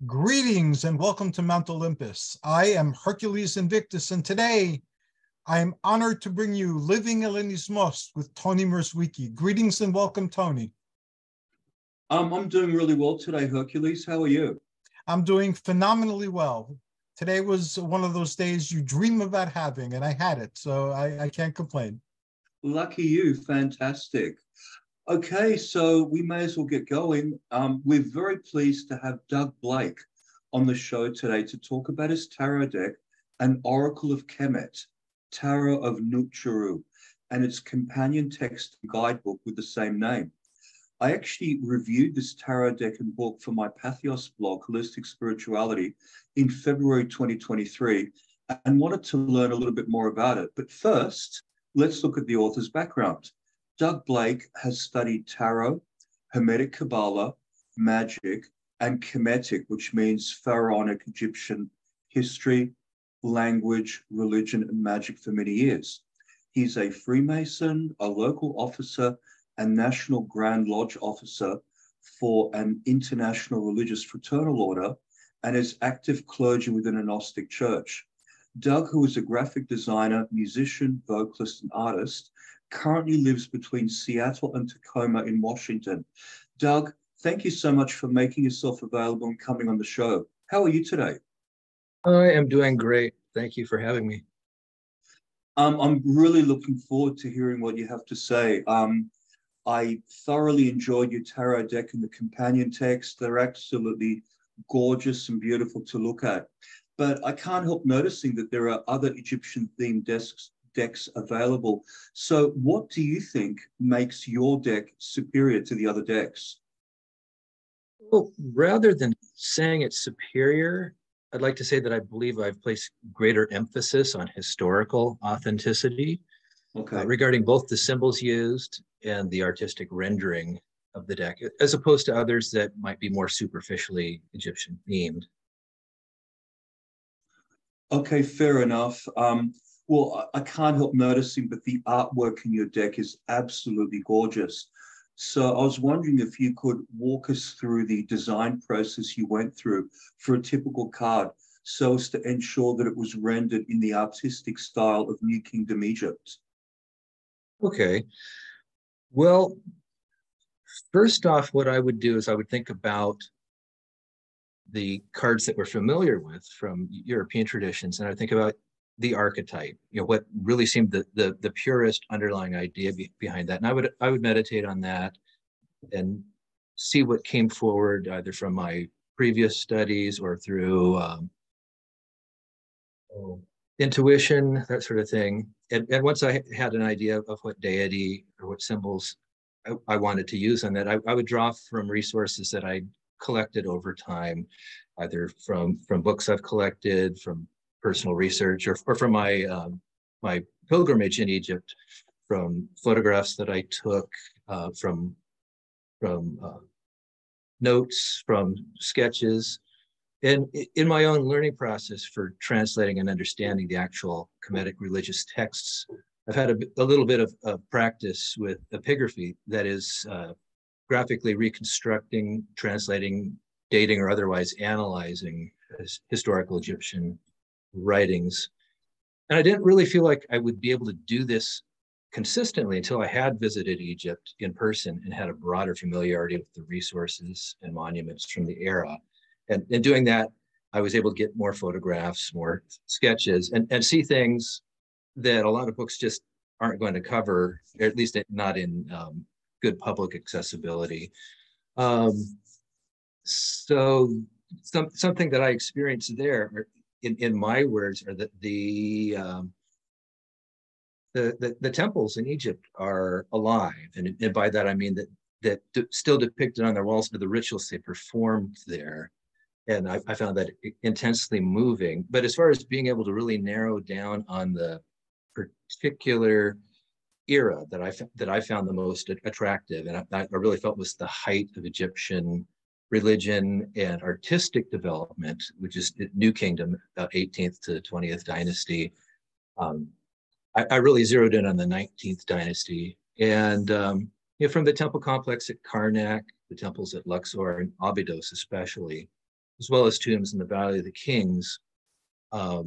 Greetings and welcome to Mount Olympus. I am Hercules Invictus, and today I am honored to bring you Living Hellenismos with Tony Mierzwicki. Greetings and welcome, Tony. I'm doing really well today, Hercules. How are you? I'm doing phenomenally well. Today was one of those days you dream about having, and I had it, so I can't complain. Lucky you. Fantastic. Okay, so we may as well get going. We're very pleased to have Doug Blake on the show today to talk about his tarot deck, An Oracle of Kemet, Tarot of Nutchuru, and its companion text and guidebook with the same name. I actually reviewed this tarot deck and book for my Pathos blog, Holistic Spirituality, in February 2023, and wanted to learn a little bit more about it. But first, let's look at the author's background. Doug Blake has studied tarot, Hermetic Kabbalah, magic, and Kemetic, which means pharaonic Egyptian history, language, religion, and magic for many years. He's a Freemason, a local officer, and National Grand Lodge officer for an international religious fraternal order, and is active clergy within a Gnostic church. Doug, who is a graphic designer, musician, vocalist, and artist, currently lives between Seattle and Tacoma in Washington. Doug, thank you so much for making yourself available and coming on the show. How are you today? I am doing great. Thank you for having me. I'm really looking forward to hearing what you have to say. I thoroughly enjoyed your tarot deck and the companion text. They're absolutely gorgeous and beautiful to look at. But I can't help noticing that there are other Egyptian-themed decks available. So what do you think makes your deck superior to the other decks? Well, rather than saying it's superior, I'd like to say that I believe I've placed greater emphasis on historical authenticity regarding both the symbols used and the artistic rendering of the deck, as opposed to others that might be more superficially Egyptian themed. Okay, fair enough. Well, I can't help noticing, but the artwork in your deck is absolutely gorgeous. So I was wondering if you could walk us through the design process you went through for a typical card so as to ensure that it was rendered in the artistic style of New Kingdom Egypt. Okay. Well, first off, what I would do is I would think about the cards that we're familiar with from European traditions, and I think about the archetype, what really seemed the purest underlying idea behind that. And I would meditate on that and see what came forward either from my previous studies or through intuition, that sort of thing. And once I had an idea of what deity or what symbols I wanted to use on that, I would draw from resources that I collected over time, either from books I've collected, from personal research, or from my pilgrimage in Egypt, from photographs that I took, from notes, from sketches, and in my own learning process for translating and understanding the actual Kemetic religious texts. I've had a little bit of practice with epigraphy, that is graphically reconstructing, translating, dating, or otherwise analyzing historical Egyptian writings. And I didn't really feel like I would be able to do this consistently until I had visited Egypt in person and had a broader familiarity with the resources and monuments from the era. And in doing that, I was able to get more photographs, more sketches, and see things that a lot of books just aren't going to cover, or at least not in good public accessibility. So something that I experienced there, in my words, are that the temples in Egypt are alive, and by that I mean that still depicted on their walls are the rituals they performed there, and I found that intensely moving. But as far as being able to really narrow down on the particular era that I found the most attractive, and I really felt was the height of Egyptian religion and artistic development, which is New Kingdom, about 18th to 20th dynasty. I really zeroed in on the 19th dynasty. And from the temple complex at Karnak, the temples at Luxor and Abydos especially, as well as tombs in the Valley of the Kings. I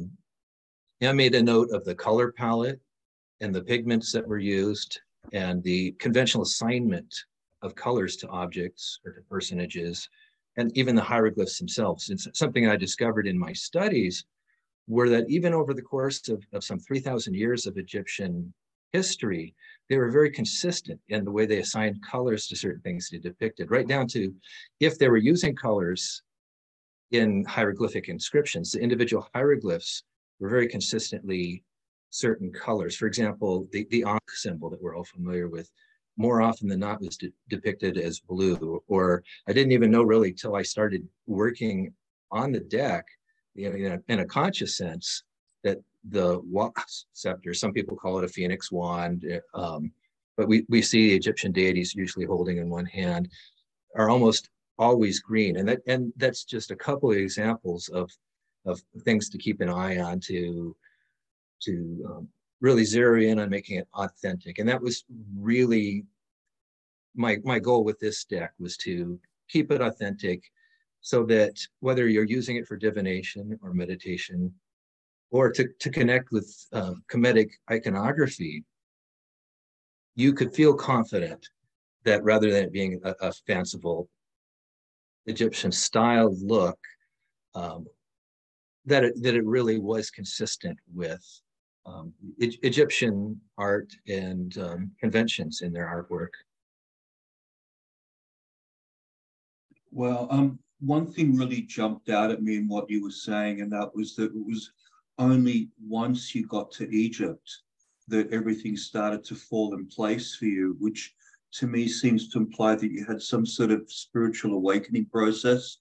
made a note of the color palette and the pigments that were used and the conventional assignment of colors to objects or to personages, and even the hieroglyphs themselves. It's something I discovered in my studies were that even over the course of some 3,000 years of Egyptian history, they were very consistent in the way they assigned colors to certain things they depicted, right down to if they were using colors in hieroglyphic inscriptions, the individual hieroglyphs were very consistently certain colors. For example, the Ankh symbol that we're all familiar with, more often than not was depicted as blue, or I didn't even know really till I started working on the deck, in a conscious sense, that the scepter, some people call it a phoenix wand, but we see Egyptian deities usually holding in one hand, are almost always green. And that's just a couple of examples of things to keep an eye on to really zero in on making it authentic. And that was really my goal with this deck, was to keep it authentic, so that whether you're using it for divination or meditation, or to connect with Kemetic iconography, you could feel confident that rather than it being a fanciful Egyptian style look, that it really was consistent with Egyptian art and conventions in their artwork. Well, one thing really jumped out at me in what you were saying, and that was that it was only once you got to Egypt that everything started to fall in place for you, which to me seems to imply that you had some sort of spiritual awakening process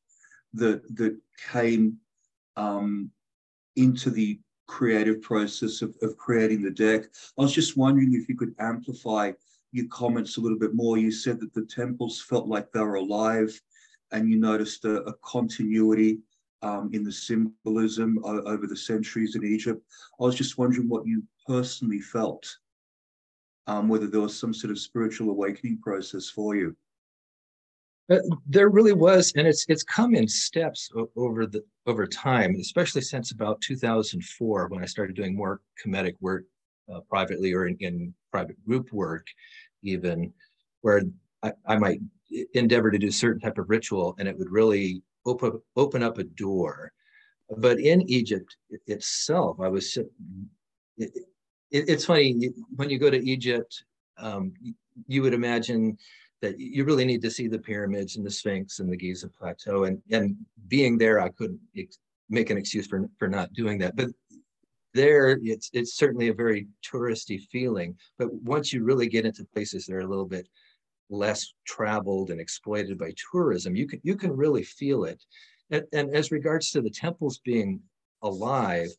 that came into the creative process of creating the deck. I was just wondering if you could amplify your comments a little bit more. You said that the temples felt like they were alive, and you noticed a continuity in the symbolism over the centuries in Egypt. I was just wondering what you personally felt, whether there was some sort of spiritual awakening process for you. There really was, and it's come in steps over time, especially since about 2004, when I started doing more Kemetic work privately, or in private group work, even, where I might endeavor to do certain type of ritual, and it would really open up a door. But in Egypt itself, it's funny, when you go to Egypt, you would imagine that you really need to see the pyramids and the Sphinx and the Giza Plateau, and being there, I couldn't make an excuse for not doing that. But there, it's certainly a very touristy feeling. But once you really get into places that are a little bit less traveled and exploited by tourism, you can really feel it. And as regards to the temples being alive,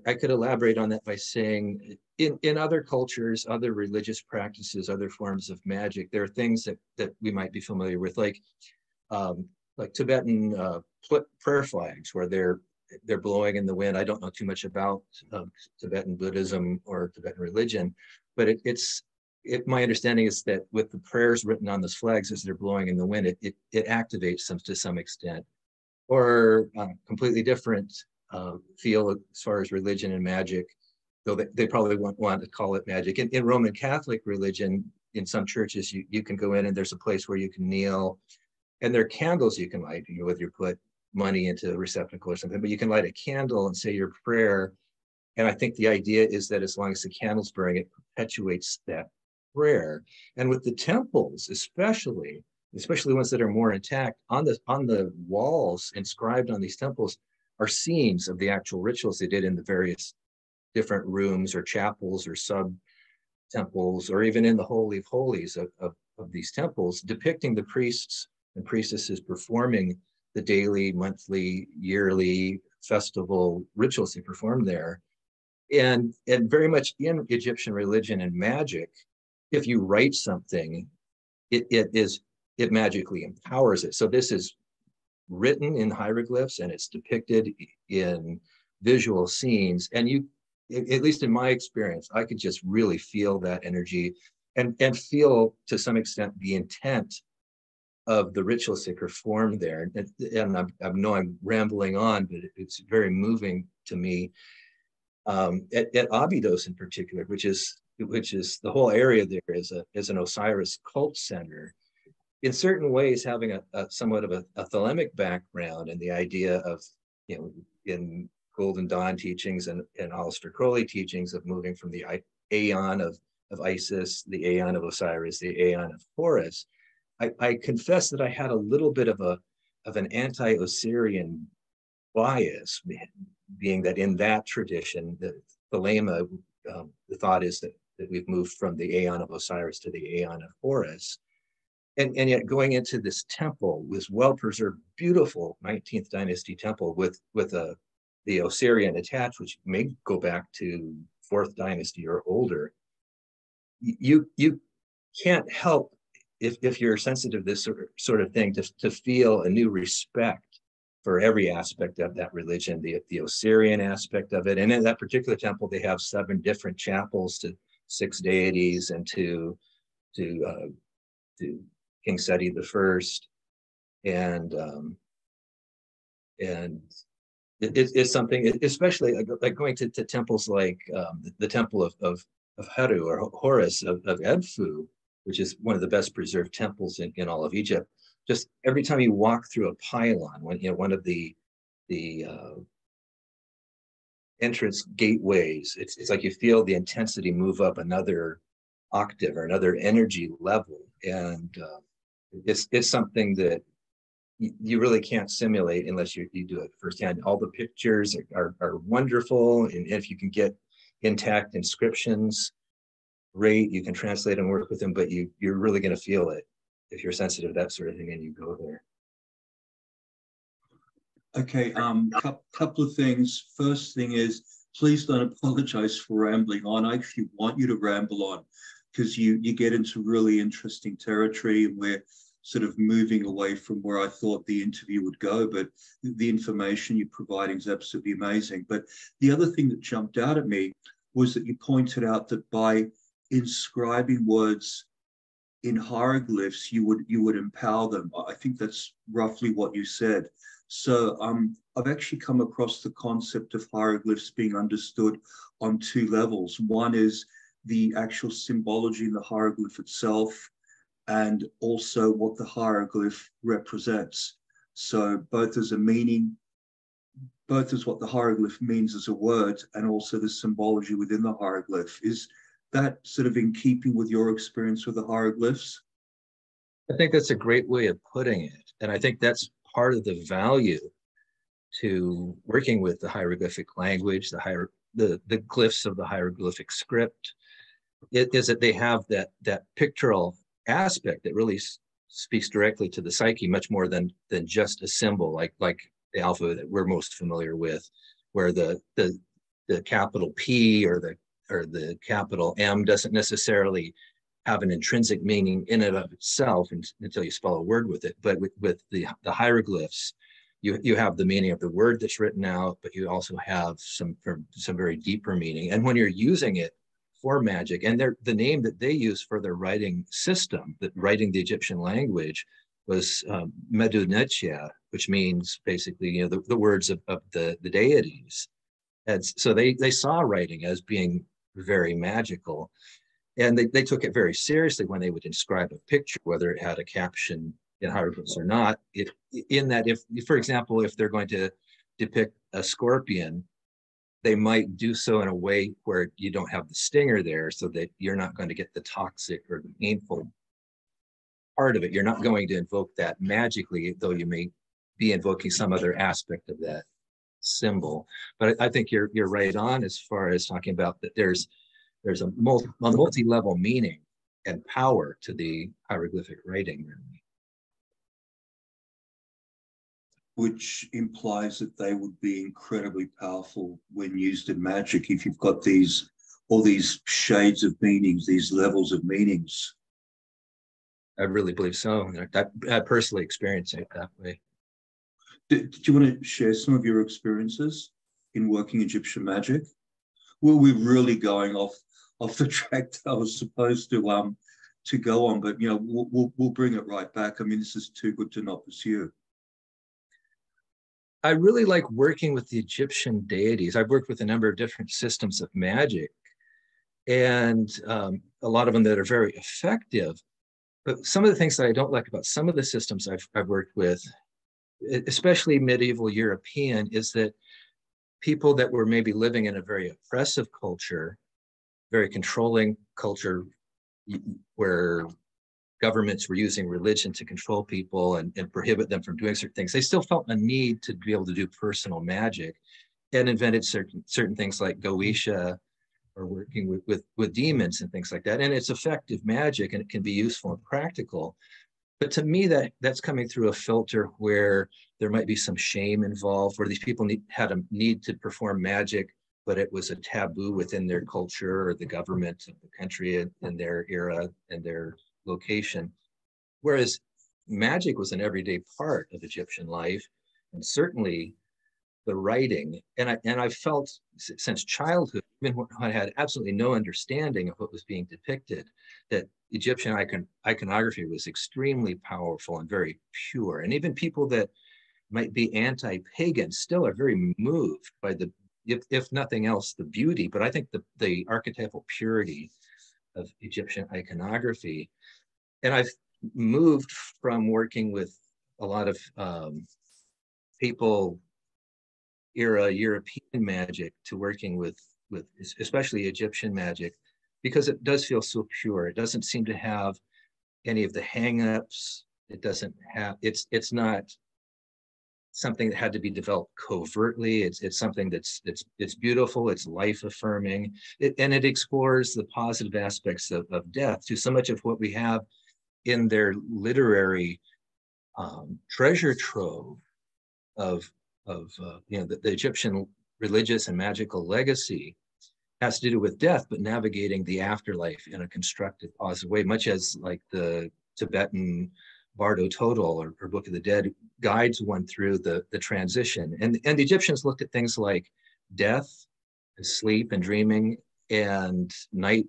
I could elaborate on that by saying, in other cultures, other religious practices, other forms of magic, there are things that we might be familiar with, like Tibetan prayer flags, where they're blowing in the wind. I don't know too much about Tibetan Buddhism or Tibetan religion, but my understanding is that with the prayers written on those flags as they're blowing in the wind, it activates them to some extent. Or completely different feel as far as religion and magic, though they probably won't want to call it magic. In Roman Catholic religion, in some churches, you can go in and there's a place where you can kneel, and there are candles you can light, whether you put money into a receptacle or something, but you can light a candle and say your prayer. And I think the idea is that as long as the candle's burning, it perpetuates that prayer. And with the temples, especially ones that are more intact, on the walls inscribed on these temples are scenes of the actual rituals they did in the various different rooms or chapels or sub temples, or even in the Holy of Holies of these temples, depicting the priests and priestesses performing the daily, monthly, yearly, festival rituals they performed there. And very much in Egyptian religion and magic, if you write something, it magically empowers it. So this is written in hieroglyphs, and it's depicted in visual scenes. And at least in my experience, I could just really feel that energy and feel to some extent the intent of the ritualistic reform there. And I know I'm rambling on, but it's very moving to me. At Abydos in particular, which is the whole area there is an Osiris cult center, in certain ways having a somewhat of a thelemic background, and the idea of, in Golden Dawn teachings and Aleister Crowley teachings of moving from the Aeon of Isis, the Aeon of Osiris, the Aeon of Horus. I confess that I had a little bit of an anti-Osirian bias, being that in that tradition, the Thelema, the thought is that we've moved from the Aeon of Osiris to the Aeon of Horus. And yet going into this temple, this well-preserved, beautiful 19th dynasty temple with the Osirian attached, which may go back to 4th dynasty or older, you can't help, if you're sensitive to this sort of thing, to feel a new respect for every aspect of that religion, the Osirian aspect of it. And in that particular temple, they have 7 different chapels to 6 deities and to King Seti I. And it's something, especially like going to temples like the temple of Heru or Horus of Edfu, which is one of the best preserved temples in all of Egypt. Just every time you walk through a pylon, one of the entrance gateways, it's like you feel the intensity move up another octave or another energy level, and it's something that you really can't simulate unless you do it firsthand. All the pictures are wonderful, and if you can get intact inscriptions, great. You can translate and work with them, but you're really going to feel it if you're sensitive to that sort of thing and you go there. Okay, couple of things. First thing is, please don't apologize for rambling on. I actually want you to ramble on, because you get into really interesting territory, and we're sort of moving away from where I thought the interview would go, but the information you're providing is absolutely amazing. But the other thing that jumped out at me was that you pointed out that by inscribing words in hieroglyphs, you would empower them. I think that's roughly what you said. So I've actually come across the concept of hieroglyphs being understood on 2 levels. One is the actual symbology in the hieroglyph itself, and also what the hieroglyph represents. So both as a meaning, both as what the hieroglyph means as a word, and also the symbology within the hieroglyph. Is that sort of in keeping with your experience with the hieroglyphs? I think that's a great way of putting it. And I think that's part of the value to working with the hieroglyphic language, the glyphs of the hieroglyphic script, is that they have that pictorial aspect that really speaks directly to the psyche, much more than just a symbol like the alphabet that we're most familiar with, where the capital P or the capital M doesn't necessarily have an intrinsic meaning in and of itself until you spell a word with it. But with the hieroglyphs, you have the meaning of the word that's written out, but you also have some very deeper meaning. And when you're using it for magic, and the name that they use for their writing system, that writing the Egyptian language, was Medu-Netia, which means basically the words of the deities. And so they saw writing as being very magical. And they took it very seriously when they would inscribe a picture, whether it had a caption in hieroglyphs or not. In that, if, for example, if they're going to depict a scorpion, they might do so in a way where you don't have the stinger there, so that you're not going to get the toxic or the painful part of it. You're not going to invoke that magically, though you may be invoking some other aspect of that symbol. But I think you're right on as far as talking about that there's a multi-level meaning and power to the hieroglyphic writing. Which implies that they would be incredibly powerful when used in magic, if you've got all these shades of meanings, these levels of meanings. I really believe so. I personally experience it that way. Did you want to share some of your experiences in working Egyptian magic? Well, we're really going off the track that I was supposed to to go on, but we'll bring it right back. I mean, this is too good to not pursue. I really like working with the Egyptian deities. I've worked with a number of different systems of magic, and a lot of them that are very effective. But some of the things that I don't like about some of the systems I've worked with, especially medieval European, is that people that were maybe living in a very oppressive culture, very controlling culture, where governments were using religion to control people and prohibit them from doing certain things, they still felt a need to be able to do personal magic, and invented certain things like Goetia, or working with demons and things like that. And it's effective magic, and it can be useful and practical. But to me, that's coming through a filter where there might be some shame involved, where these people had a need to perform magic, but it was a taboo within their culture or the government of the country and their era and their location. Whereas magic was an everyday part of Egyptian life, and certainly the writing. And I felt since childhood, even when I had absolutely no understanding of what was being depicted, that Egyptian iconography was extremely powerful and very pure. And even people that might be anti-pagan still are very moved by if nothing else, the beauty, but I think the archetypal purity of Egyptian iconography. And I've moved from working with a lot of people era European magic to working with especially Egyptian magic, because it does feel so pure. It doesn't seem to have any of the hang-ups. It doesn't have, it's not something that had to be developed covertly. It's something that's beautiful, it's life-affirming, and it explores the positive aspects of death. To so much of what we have in their literary treasure trove of the Egyptian religious and magical legacy has to do with death, but navigating the afterlife in a constructive, positive way, much as like the Tibetan Bardo Total or Book of the Dead guides one through the transition. And the Egyptians looked at things like death, and sleep and dreaming, and night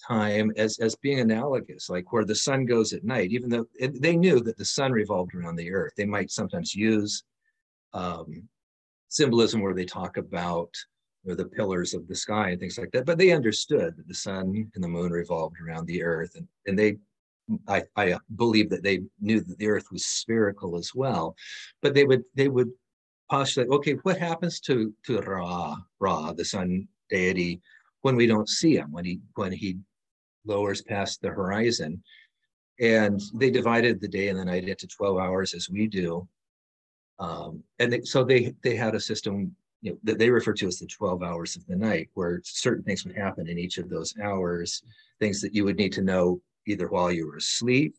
time as being analogous, like where the sun goes at night. Even though they knew that the sun revolved around the earth, they might sometimes use symbolism where they talk about the pillars of the sky and things like that, but they understood that the sun and the moon revolved around the earth, and I believe that they knew that the earth was spherical as well. But they would postulate, okay, what happens to Ra, the sun deity, when we don't see him, when he lowers past the horizon? And they divided the day and the night into 12 hours as we do. So they had a system that they refer to as the 12 hours of the night, where certain things would happen in each of those hours, things that you would need to know either while you were asleep,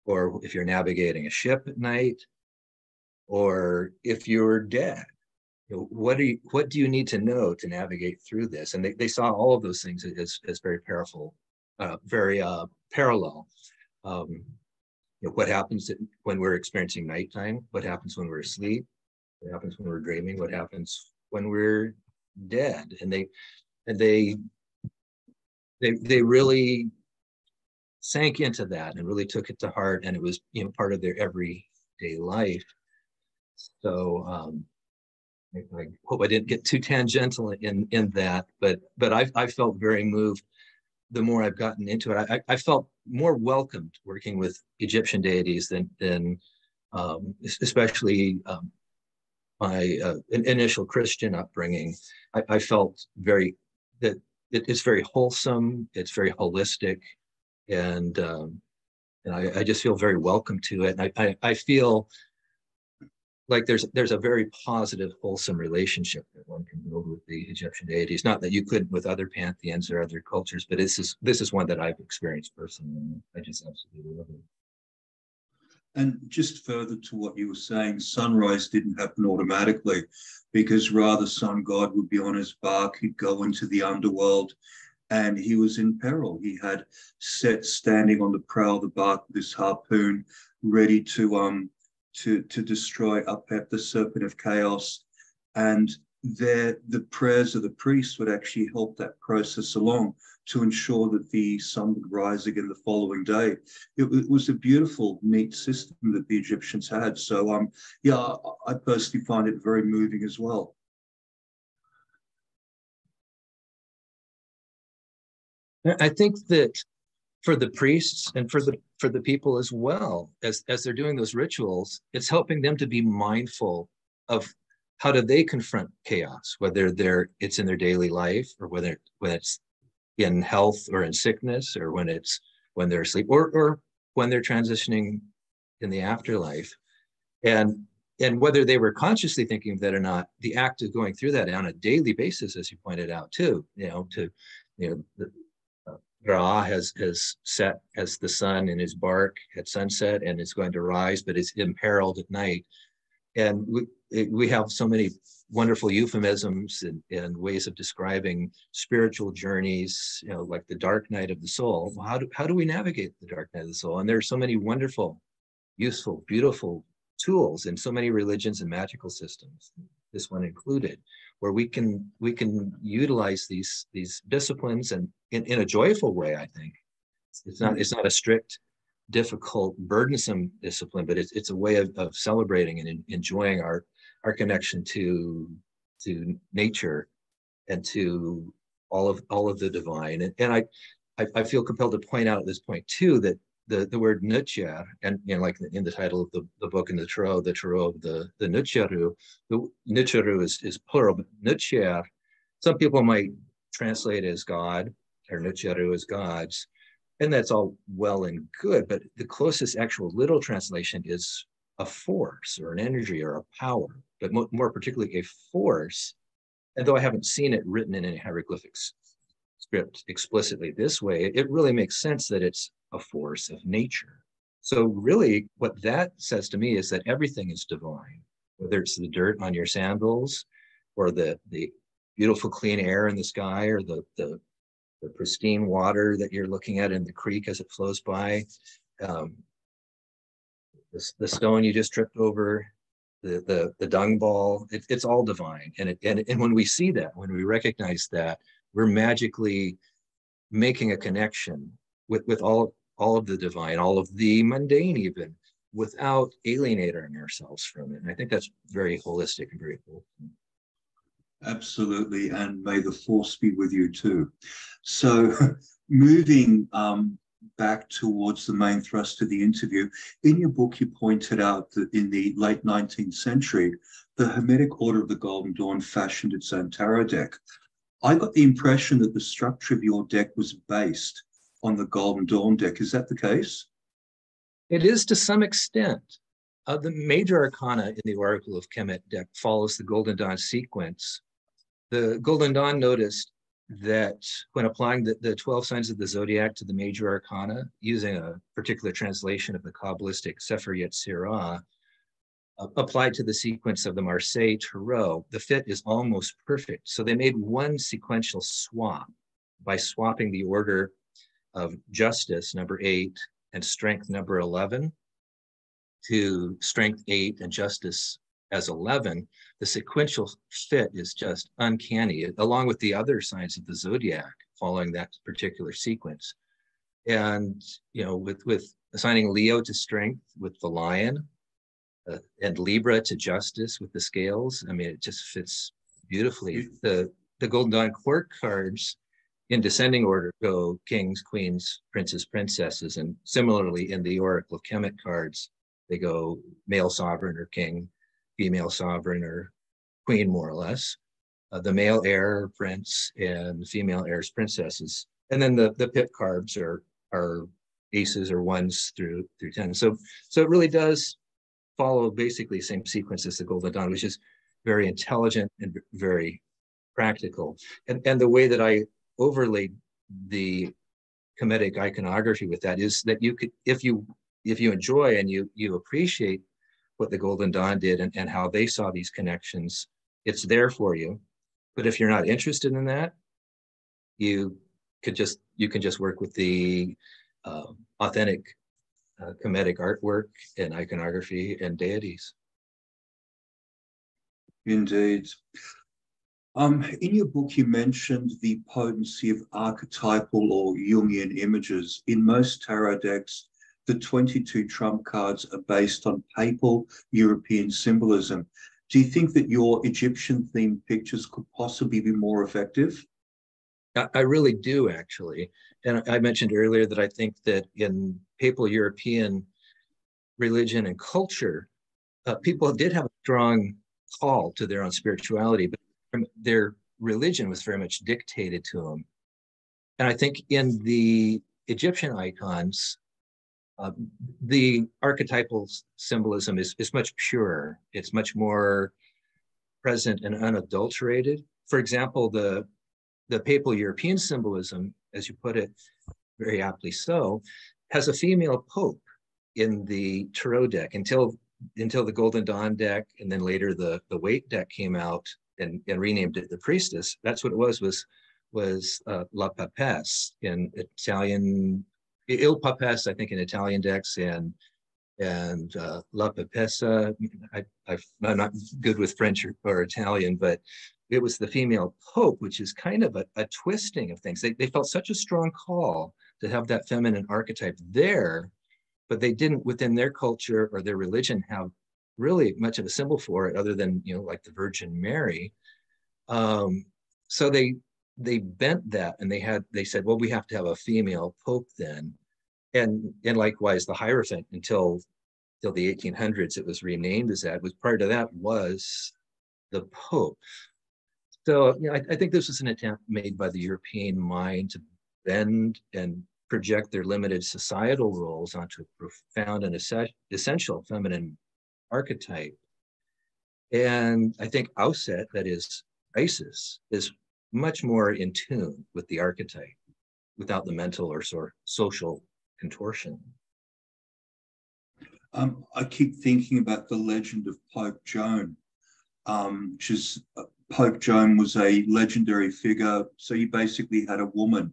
or if you're navigating a ship at night, or if you're dead. What do you need to know to navigate through this? And they saw all of those things as very powerful, very parallel. What happens when we're experiencing nighttime? What happens when we're asleep? What happens when we're dreaming? What happens when we're dead? And they really sank into that and really took it to heart, and it was part of their everyday life. So I hope I didn't get too tangential in that, but I felt very moved. The more I've gotten into it, I felt more welcomed working with Egyptian deities than especially my initial Christian upbringing. I felt that it's very wholesome, it's very holistic, and I just feel very welcome to it. And I feel like there's a very positive, wholesome relationship that one can build with the Egyptian deities. Not that you couldn't with other pantheons or other cultures, but this is one that I've experienced personally. I just absolutely love it. And just further to what you were saying, sunrise didn't happen automatically, because Ra, the sun god, would be on his bark. He'd go into the underworld, and he was in peril. He had Set standing on the prow of the bark with his harpoon, ready to destroy Apep, the serpent of chaos. And the prayers of the priests would actually help that process along to ensure that the sun would rise again the following day. It was a beautiful, neat system that the Egyptians had. So, yeah, I personally find it very moving as well. I think that for the priests and for the people as well, as they're doing those rituals, it's helping them to be mindful of how do they confront chaos, whether it's in their daily life or whether when it's in health or in sickness, or when they're asleep, or when they're transitioning in the afterlife. And whether they were consciously thinking of that or not, the act of going through that on a daily basis, as you pointed out too, Ra has set as the sun in his bark at sunset and is going to rise, but is imperiled at night. And we have so many wonderful euphemisms and ways of describing spiritual journeys, like the dark night of the soul. Well, how do we navigate the dark night of the soul? And there's so many wonderful, useful, beautiful tools in so many religions and magical systems, this one included, where we can utilize these disciplines and in a joyful way. I think it's not a strict, difficult, burdensome discipline, but it's a way of celebrating and enjoying our connection to nature and to all of the divine. And I feel compelled to point out at this point too that the word nutcher, and like in the title of the book in the Tarot of the nutcheru, the nutcheru is plural, but nutcher, some people might translate as God, or nutcheru as gods, and that's all well and good, but the closest actual literal translation is a force or an energy or a power, but more particularly a force. And though I haven't seen it written in any hieroglyphics script explicitly this way, it really makes sense that it's a force of nature. So really what that says to me is that everything is divine, whether it's the dirt on your sandals or the beautiful clean air in the sky, or the pristine water that you're looking at in the creek as it flows by, the stone you just tripped over, the dung ball, it's all divine. And when we see that, when we recognize that, we're magically making a connection with all of the divine, all of the mundane even, without alienating ourselves from it. And I think that's very holistic and very cool. Absolutely, and may the force be with you too. So moving back towards the main thrust of the interview, in your book you pointed out that in the late 19th century, the Hermetic Order of the Golden Dawn fashioned its own tarot deck. I got the impression that the structure of your deck was based on the Golden Dawn deck. Is that the case? It is to some extent. The major arcana in the Oracle of Kemet deck follows the Golden Dawn sequence. The Golden Dawn noticed that when applying the 12 signs of the zodiac to the major arcana, using a particular translation of the Kabbalistic Sefer Yetzirah, applied to the sequence of the Marseille Tarot, the fit is almost perfect. So they made one sequential swap by swapping the order of justice, number 8, and strength, number 11, to strength 8 and justice as 11. The sequential fit is just uncanny, along with the other signs of the zodiac following that particular sequence. And, with assigning Leo to strength with the lion, and Libra to justice with the scales, I mean, it just fits beautifully. The Golden Dawn court cards in descending order go kings, queens, princes, princesses, and similarly in the Oracle of Kemet cards, they go male sovereign or king, female sovereign or queen, more or less, the male heir, prince, and the female heirs, princesses. And then the pip cards are aces or ones through 10. So it really does follow basically the same sequence as the Golden Dawn, which is very intelligent and very practical. And the way that I overlaid the Kemetic iconography with that is that you could, if you enjoy and you appreciate what the Golden Dawn did and how they saw these connections, it's there for you. But if you're not interested in that, you can just work with the authentic Kemetic artwork and iconography and deities. Indeed. In your book, you mentioned the potency of archetypal or Jungian images. In most tarot decks, the 22 trump cards are based on papal European symbolism. Do you think that your Egyptian-themed pictures could possibly be more effective? I really do, actually. And I mentioned earlier that I think that in papal European religion and culture, people did have a strong call to their own spirituality, but their religion was very much dictated to them. And I think in the Egyptian icons, the archetypal symbolism is much purer. It's much more present and unadulterated. For example, the papal European symbolism, as you put it, very aptly so, has a female pope in the tarot deck until the Golden Dawn deck, and then later the Waite deck came out and renamed it the Priestess. That's what it was La Papesse in Italian, Il Papesse, I think, in Italian decks, and La Papessa. I'm not good with French or Italian, but it was the female pope, which is kind of a twisting of things. They felt such a strong call to have that feminine archetype there, but they didn't, within their culture or their religion, have really much of a symbol for it other than, like the Virgin Mary. So they bent that, and they said, well, we have to have a female pope then. And likewise, the Hierophant, until the 1800s, it was renamed as that. Part of that was the Pope. So, I think this was an attempt made by the European mind to bend and project their limited societal roles onto a profound and essential feminine archetype. And I think Auset, that is Isis, is much more in tune with the archetype without the mental or social contortion. I keep thinking about the legend of Pope Joan, which is Pope Joan was a legendary figure. So you basically had a woman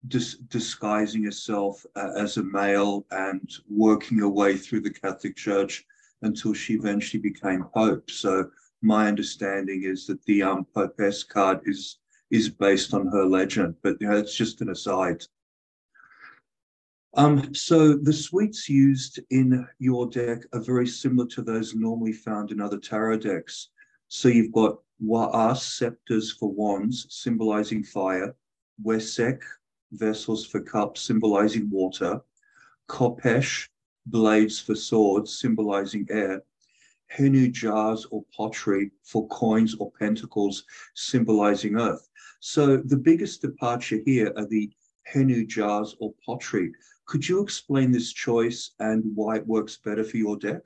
disguising herself as a male and working her way through the Catholic Church until she eventually became Pope. So my understanding is that the Popess card is based on her legend, but it's just an aside. So the suites used in your deck are very similar to those normally found in other tarot decks. So you've got Wa'as, scepters for wands, symbolizing fire, Wesek, vessels for cups, symbolizing water, Kopesh, blades for swords, symbolizing air, Henu jars or pottery for coins or pentacles, symbolizing earth. So the biggest departure here are the Henu jars or pottery. Could you explain this choice and why it works better for your deck?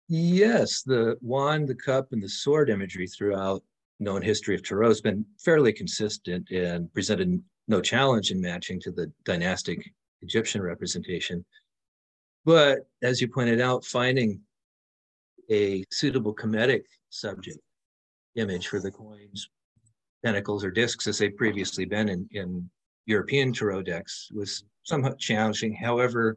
Yes, the wand, the cup, and the sword imagery throughout known history of tarot has been fairly consistent and presented no challenge in matching to the dynastic Egyptian representation. But as you pointed out, finding a suitable Kemetic subject image for the coins, pentacles, or discs, as they've previously been in European tarot decks, was somewhat challenging. However,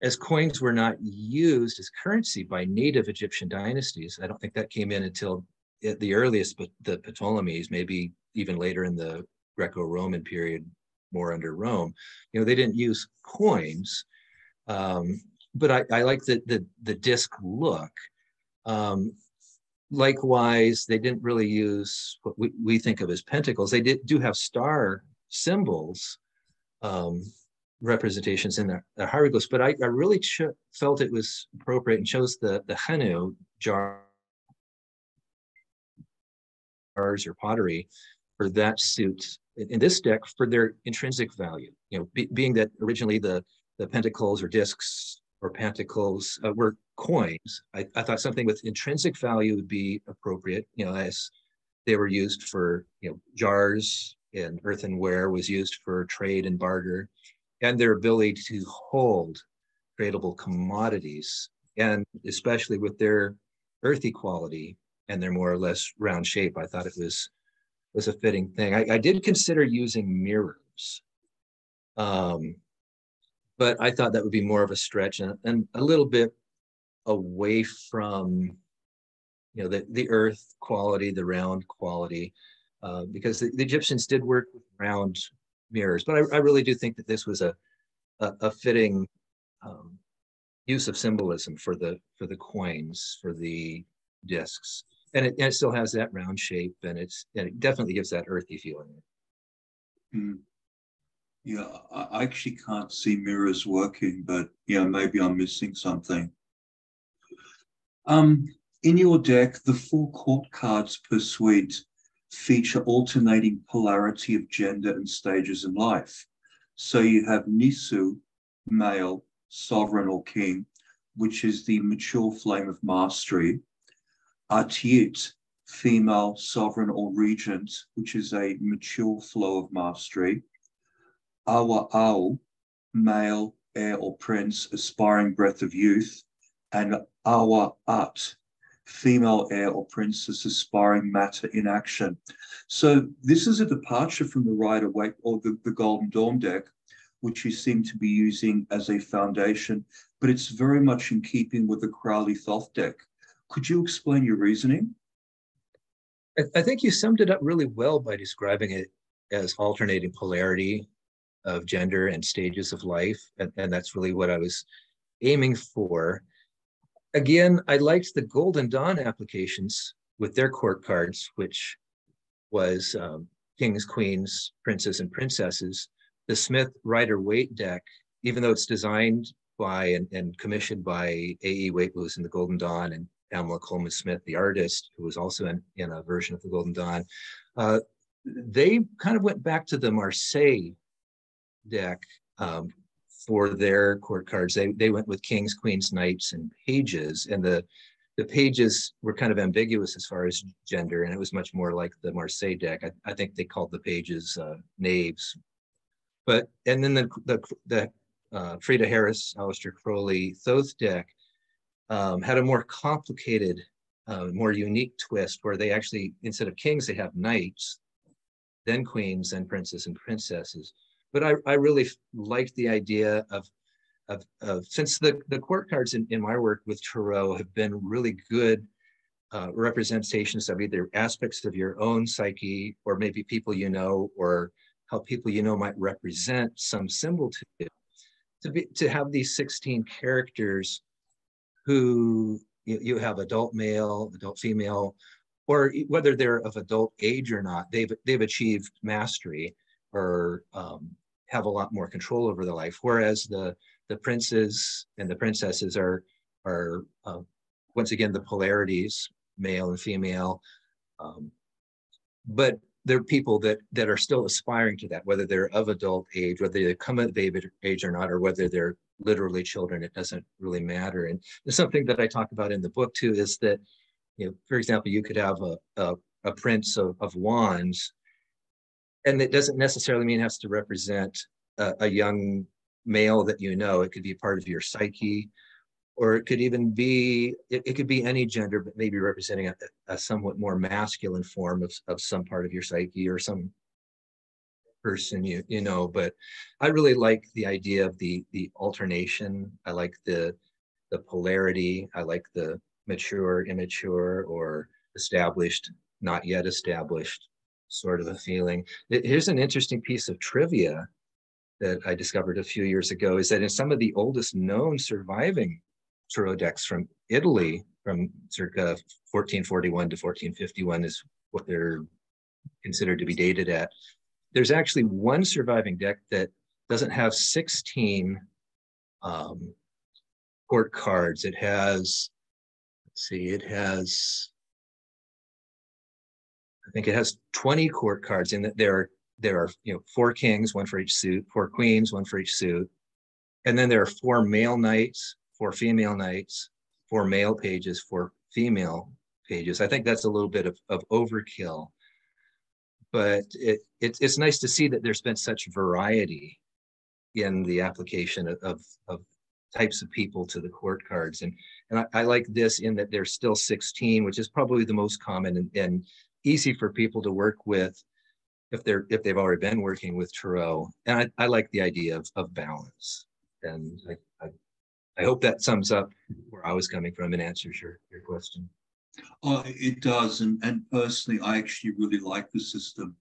as coins were not used as currency by native Egyptian dynasties, I don't think that came in until at the earliest, but the Ptolemies, maybe even later in the Greco-Roman period, more under Rome. They didn't use coins, but I like the disc look. Likewise, they didn't really use what we think of as pentacles. They do have star symbols, representations in the hieroglyphs, but I really felt it was appropriate and chose the Henu jars or pottery for that suit in this deck for their intrinsic value. Being that originally the pentacles or discs or pentacles were coins, I thought something with intrinsic value would be appropriate, as they were used for, jars, and earthenware was used for trade and barter, and their ability to hold tradable commodities, and especially with their earthy quality and their more or less round shape, I thought it was a fitting thing. I did consider using mirrors, but I thought that would be more of a stretch and a little bit away from the earth quality, the round quality, because the Egyptians did work with round mirrors. But I really do think that this was a fitting use of symbolism for the coins, for the discs, and it still has that round shape, and it definitely gives that earthy feeling. Mm. Yeah, I actually can't see mirrors working, but yeah, maybe I'm missing something. In your deck, the 4 court cards per suite feature alternating polarity of gender and stages in life. So you have Nisu, male, sovereign or king, which is the mature flame of mastery. Atiit, female, sovereign or regent, which is a mature flow of mastery. Awa Ao, male, heir or prince, aspiring breath of youth. And Awa At, female heir or princess, aspiring matter in action. So this is a departure from the Rider Waite or the Golden Dawn deck, which you seem to be using as a foundation, but it's very much in keeping with the Crowley Thoth deck. Could you explain your reasoning? I think you summed it up really well by describing it as alternating polarity of gender and stages of life. And that's really what I was aiming for. Again, I liked the Golden Dawn applications with their court cards, which was kings, queens, princes, and princesses. The Smith Rider-Waite deck, even though it's designed by and commissioned by A.E. Waite, who was in the Golden Dawn, and Pamela Coleman Smith, the artist, who was also in a version of the Golden Dawn, they kind of went back to the Marseille deck for their court cards. They went with kings, queens, knights, and pages, and the pages were kind of ambiguous as far as gender, and it was much more like the Marseille deck. I think they called the pages knaves. And then the Frida Harris, Aleister Crowley Thoth deck had a more complicated, more unique twist, where they actually, instead of kings, they have knights, then queens, then princes and princesses. But I really liked the idea of since the court cards in my work with Tarot have been really good representations of either aspects of your own psyche, or maybe people you know, or how people you know might represent some symbol to you, to have these 16 characters who you have adult male, adult female, or whether they're of adult age or not, they've achieved mastery or have a lot more control over their life. Whereas the princes and the princesses are once again the polarities, male and female, but they're people that are still aspiring to that, whether they're of adult age, whether they come of age or not, or whether they're literally children. It doesn't really matter. And there's something that I talk about in the book too, is that, for example, you could have a prince of wands, and it doesn't necessarily mean it has to represent a young male that you know. It could be part of your psyche, or it could even be, it could be any gender, but maybe representing a somewhat more masculine form of some part of your psyche or some person, you know. But I really like the idea of the alternation. I like the polarity. I like the mature, immature, or established, not yet established sort of a feeling. Here's an interesting piece of trivia that I discovered a few years ago, is that in some of the oldest known surviving tarot decks from Italy, from circa 1441 to 1451 is what they're considered to be dated at. There's actually one surviving deck that doesn't have 16 court cards. It has, let's see, I think it has 20 court cards, in that there are 4 kings, one for each suit, 4 queens, one for each suit, and then there are 4 male knights, 4 female knights, 4 male pages, 4 female pages. I think that's a little bit of overkill, but it's nice to see that there's been such variety in the application of types of people to the court cards. And I like this in that there's still 16, which is probably the most common and easy for people to work with if they've already been working with Tarot. And I like the idea of balance. And I hope that sums up where I was coming from and answers your question. Oh, it does. And personally, I actually really like the system.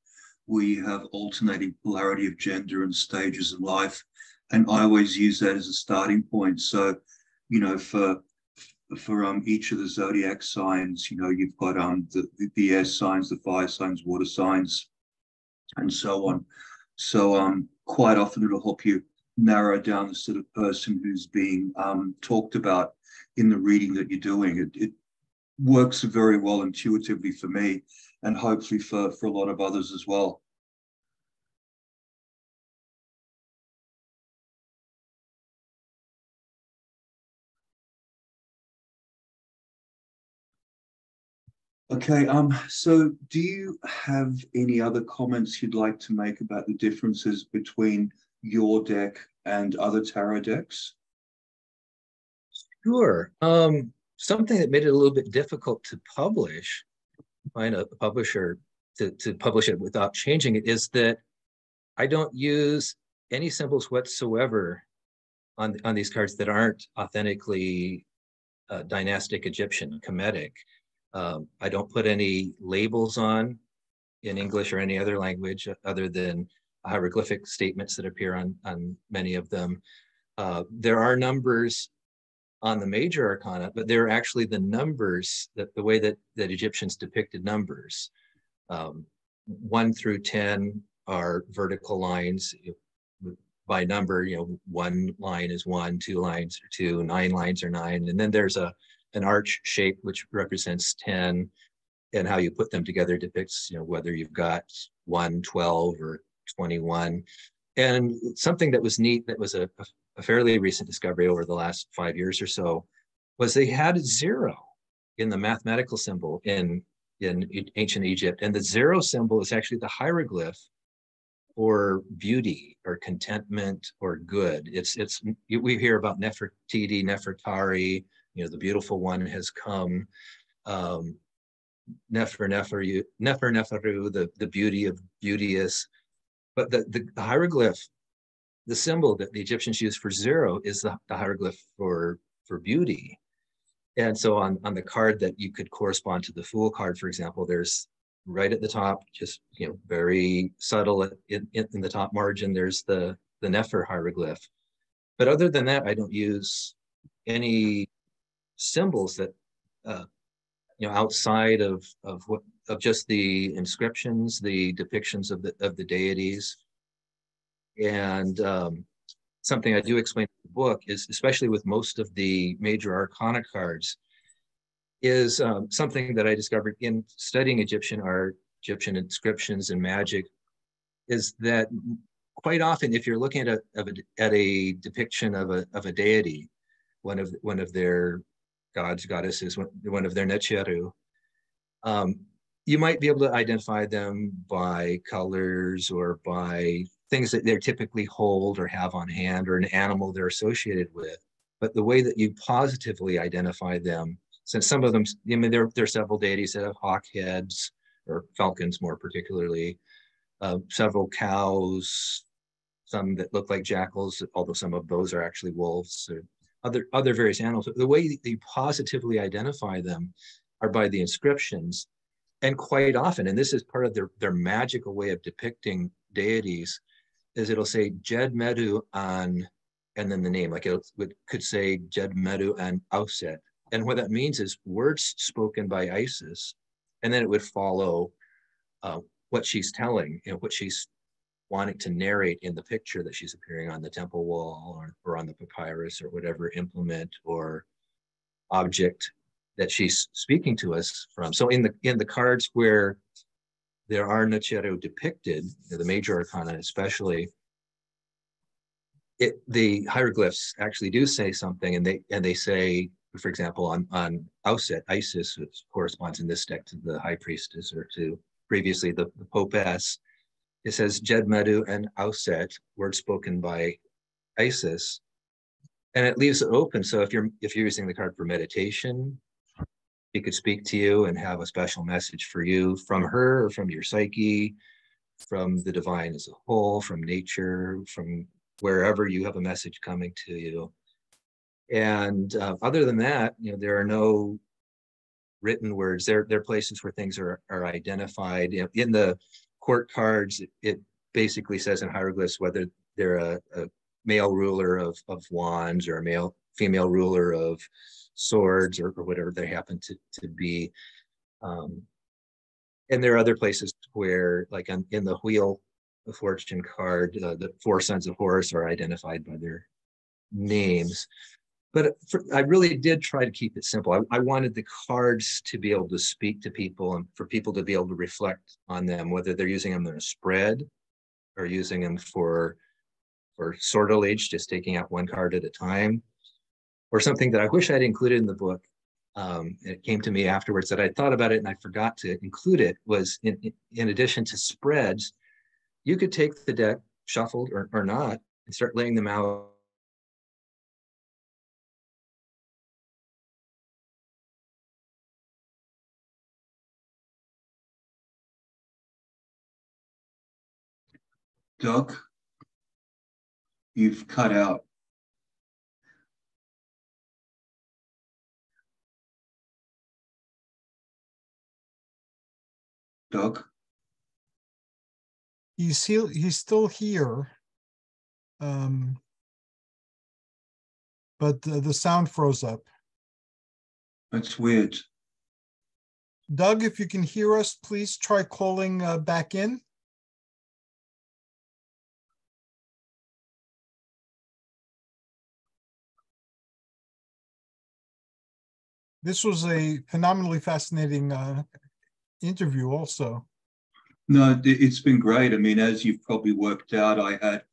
We have alternating polarity of gender and stages in life. And I always use that as a starting point. So, for each of the zodiac signs, you've got the air signs, the fire signs, water signs, and so on. So quite often it'll help you narrow down the sort of person who's being talked about in the reading that you're doing. It works very well intuitively for me, and hopefully for a lot of others as well. Okay, so do you have any other comments you'd like to make about the differences between your deck and other tarot decks? Sure. Something that made it a little bit difficult to publish, find a publisher to publish it without changing it, is that I don't use any symbols whatsoever on these cards that aren't authentically dynastic Egyptian Kemetic. I don't put any labels on in English or any other language other than hieroglyphic statements that appear on many of them. There are numbers on the major arcana, but they're actually the numbers, that the way that Egyptians depicted numbers. 1 through 10 are vertical lines by number. One line is 1, 2 lines are 2, 9 lines are 9, and then there's an arch shape which represents 10, and how you put them together depicts whether you've got 1, 12, or 21. And something that was neat, that was a fairly recent discovery over the last 5 years or so, was they had 0 in the mathematical symbol in ancient Egypt. And the 0 symbol is actually the hieroglyph for beauty or contentment or good. We hear about Nefertiti, Nefertari, the beautiful one has come. Neferu, the beauty of beauteous. But the hieroglyph, the symbol that the Egyptians used for 0 is the hieroglyph for beauty. And so on the card that you could correspond to the Fool card, for example, there's right at the top, just very subtle in the top margin, there's the Nefer hieroglyph. But other than that, I don't use any symbols that outside of just the inscriptions, the depictions of the deities. And something I do explain in the book is, especially with most of the major arcana cards, is something that I discovered in studying Egyptian art, Egyptian inscriptions and magic, is that quite often, if you're looking at a depiction of a deity, one of their gods, goddesses, one of their necheru, you might be able to identify them by colors or by things that they typically hold or have on hand, or an animal they're associated with. But the way that you positively identify them, since some of them, there are several deities that have hawk heads, or falcons more particularly, several cows, some that look like jackals, although some of those are actually wolves, or other various animals. The way that you positively identify them are by the inscriptions. And quite often, and this is part of their magical way of depicting deities, is it'll say Jed Medu an, and then the name, like it could say Jed Medu an Auset. And what that means is words spoken by Isis, and then it would follow what she's telling, what she's wanting to narrate in the picture that she's appearing on the temple wall, or on the papyrus, or whatever implement or object that she's speaking to us from. So in the cards where there are Necheru depicted, the major arcana especially, the hieroglyphs actually do say something, and they say, for example, on Auset, Isis, which corresponds in this deck to the high priestess, or to previously the Popess, it says Jed Medu and Auset, words spoken by Isis, and it leaves it open. So if you're using the card for meditation, he could speak to you and have a special message for you from her, or from your psyche, from the divine as a whole, from nature, from wherever you have a message coming to you. And other than that, there are no written words. They're places where things are identified. In the court cards, it basically says in hieroglyphs whether they're a male ruler of wands or a female ruler of swords or whatever they happen to be. And there are other places where, like in the Wheel of Fortune card, the four sons of Horus are identified by their names. But I really did try to keep it simple. I wanted the cards to be able to speak to people and for people to be able to reflect on them, whether they're using them in a spread or using them for sortilege, just taking out one card at a time, or something that I wish I'd included in the book. It came to me afterwards that I thought about it and I forgot to include it, was in addition to spreads, you could take the deck, shuffled or not, and start laying them out. Doug, you've cut out. Doug? He's still here, but the sound froze up. That's weird. Doug, if you can hear us, please try calling back in. This was a phenomenally fascinating interview also. No, it's been great. I mean, as you've probably worked out, I had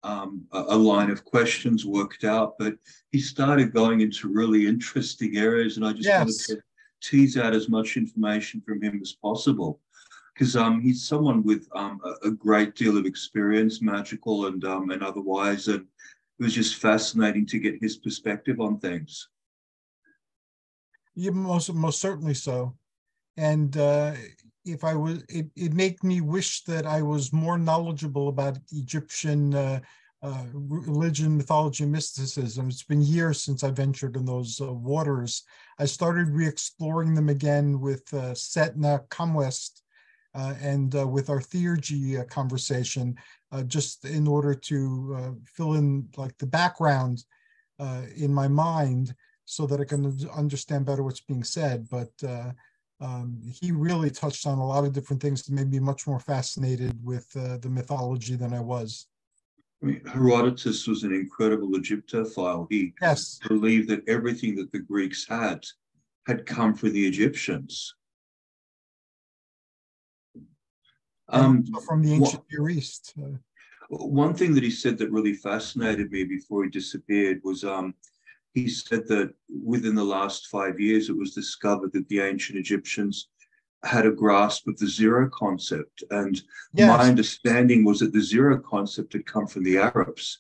a line of questions worked out, but he started going into really interesting areas, and I just wanted to tease out as much information from him as possible, because he's someone with a great deal of experience, magical and otherwise, and it was just fascinating to get his perspective on things. Yeah, most certainly so. And if I was, it made me wish that I was more knowledgeable about Egyptian religion, mythology, and mysticism. It's been years since I ventured in those waters. I started re-exploring them again with Setna Kamwest and with our theurgy conversation, just in order to fill in like the background in my mind, so that I can understand better what's being said. But he really touched on a lot of different things that made me much more fascinated with the mythology than I was. I mean, Herodotus was an incredible Egyptophile. He believed that everything that the Greeks had come from the Egyptians. From the ancient Near East. One thing that he said that really fascinated me before he disappeared was he said that within the last 5 years, it was discovered that the ancient Egyptians had a grasp of the zero concept. And my understanding was that the zero concept had come from the Arabs.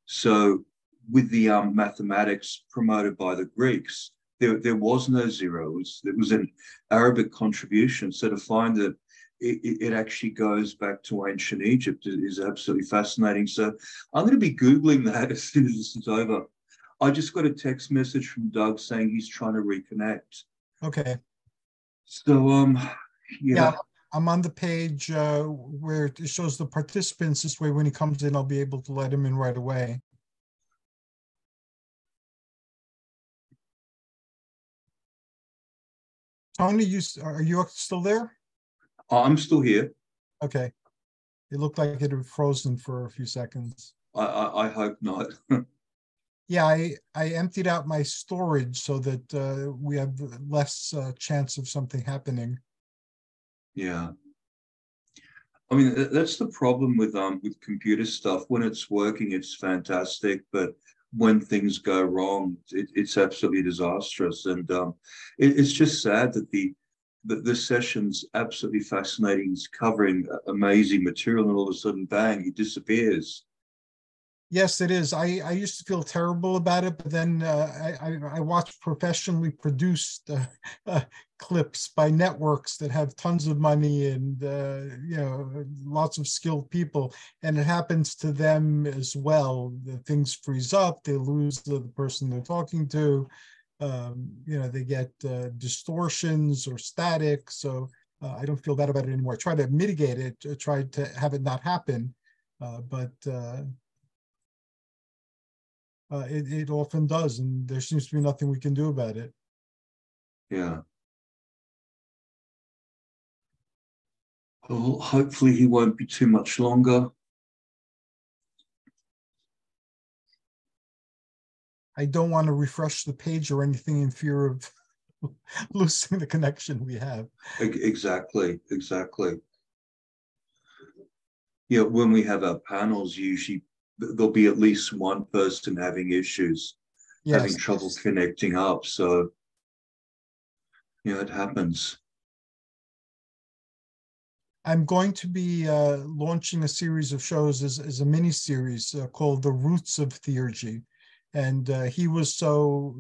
So with the mathematics promoted by the Greeks, there was no zero. It was an Arabic contribution. So to find that it actually goes back to ancient Egypt is absolutely fascinating. So I'm going to be Googling that as soon as this is over. I just got a text message from Doug saying he's trying to reconnect. Okay. So, yeah, I'm on the page where it shows the participants. This way, when he comes in, I'll be able to let him in right away. Tony, are you still there? I'm still here. Okay. It looked like it had frozen for a few seconds. I hope not. Yeah, I emptied out my storage so that we have less chance of something happening. Yeah. I mean, that's the problem with computer stuff. When it's working, it's fantastic, but when things go wrong, it's absolutely disastrous. And it's just sad that the session's absolutely fascinating. He's covering amazing material, and all of a sudden, bang, he disappears. Yes, it is. I used to feel terrible about it, but then I watched professionally produced clips by networks that have tons of money and lots of skilled people, and it happens to them as well. The things freeze up, they lose the person they're talking to, they get distortions or static. So I don't feel bad about it anymore. I try to mitigate it, try to have it not happen, but it often does, and there seems to be nothing we can do about it. Yeah. Well, hopefully he won't be too much longer. I don't want to refresh the page or anything in fear of losing the connection we have. Exactly. Yeah, when we have our panels, usually there'll be at least one person having issues, having trouble connecting up. So, it happens. I'm going to be launching a series of shows as a mini series called The Roots of Theurgy. And he's so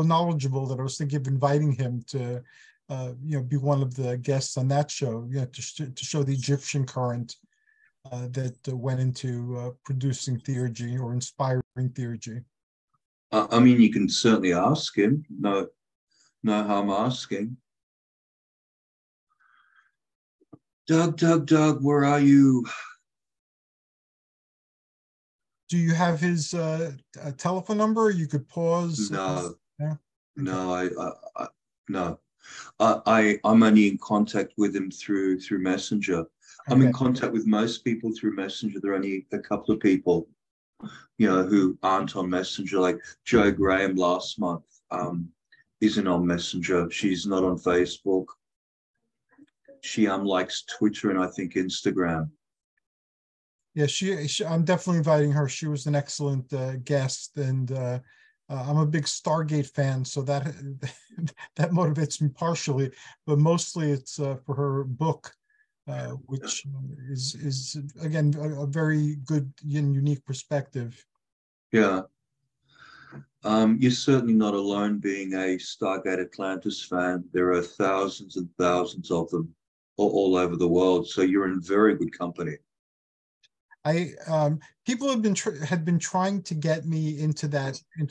knowledgeable that I was thinking of inviting him to, be one of the guests on that show, to show the Egyptian current that went into producing theurgy or inspiring theurgy. I mean, you can certainly ask him. No harm asking. Doug, where are you? Do you have his telephone number? You could pause. No, yeah? Okay. No. I'm only in contact with him through Messenger. Okay. I'm in contact with most people through Messenger. There are only a couple of people, who aren't on Messenger. Like Joe Graham last month isn't on Messenger. She's not on Facebook. She likes Twitter and I think Instagram. Yeah, I'm definitely inviting her. She was an excellent guest, and I'm a big Stargate fan, so that that motivates me partially, but mostly it's for her book, which is again a very good and unique perspective. Yeah. You're certainly not alone being a Stargate Atlantis fan. There are thousands and thousands of them all over the world, so you're in very good company. People had been trying to get me into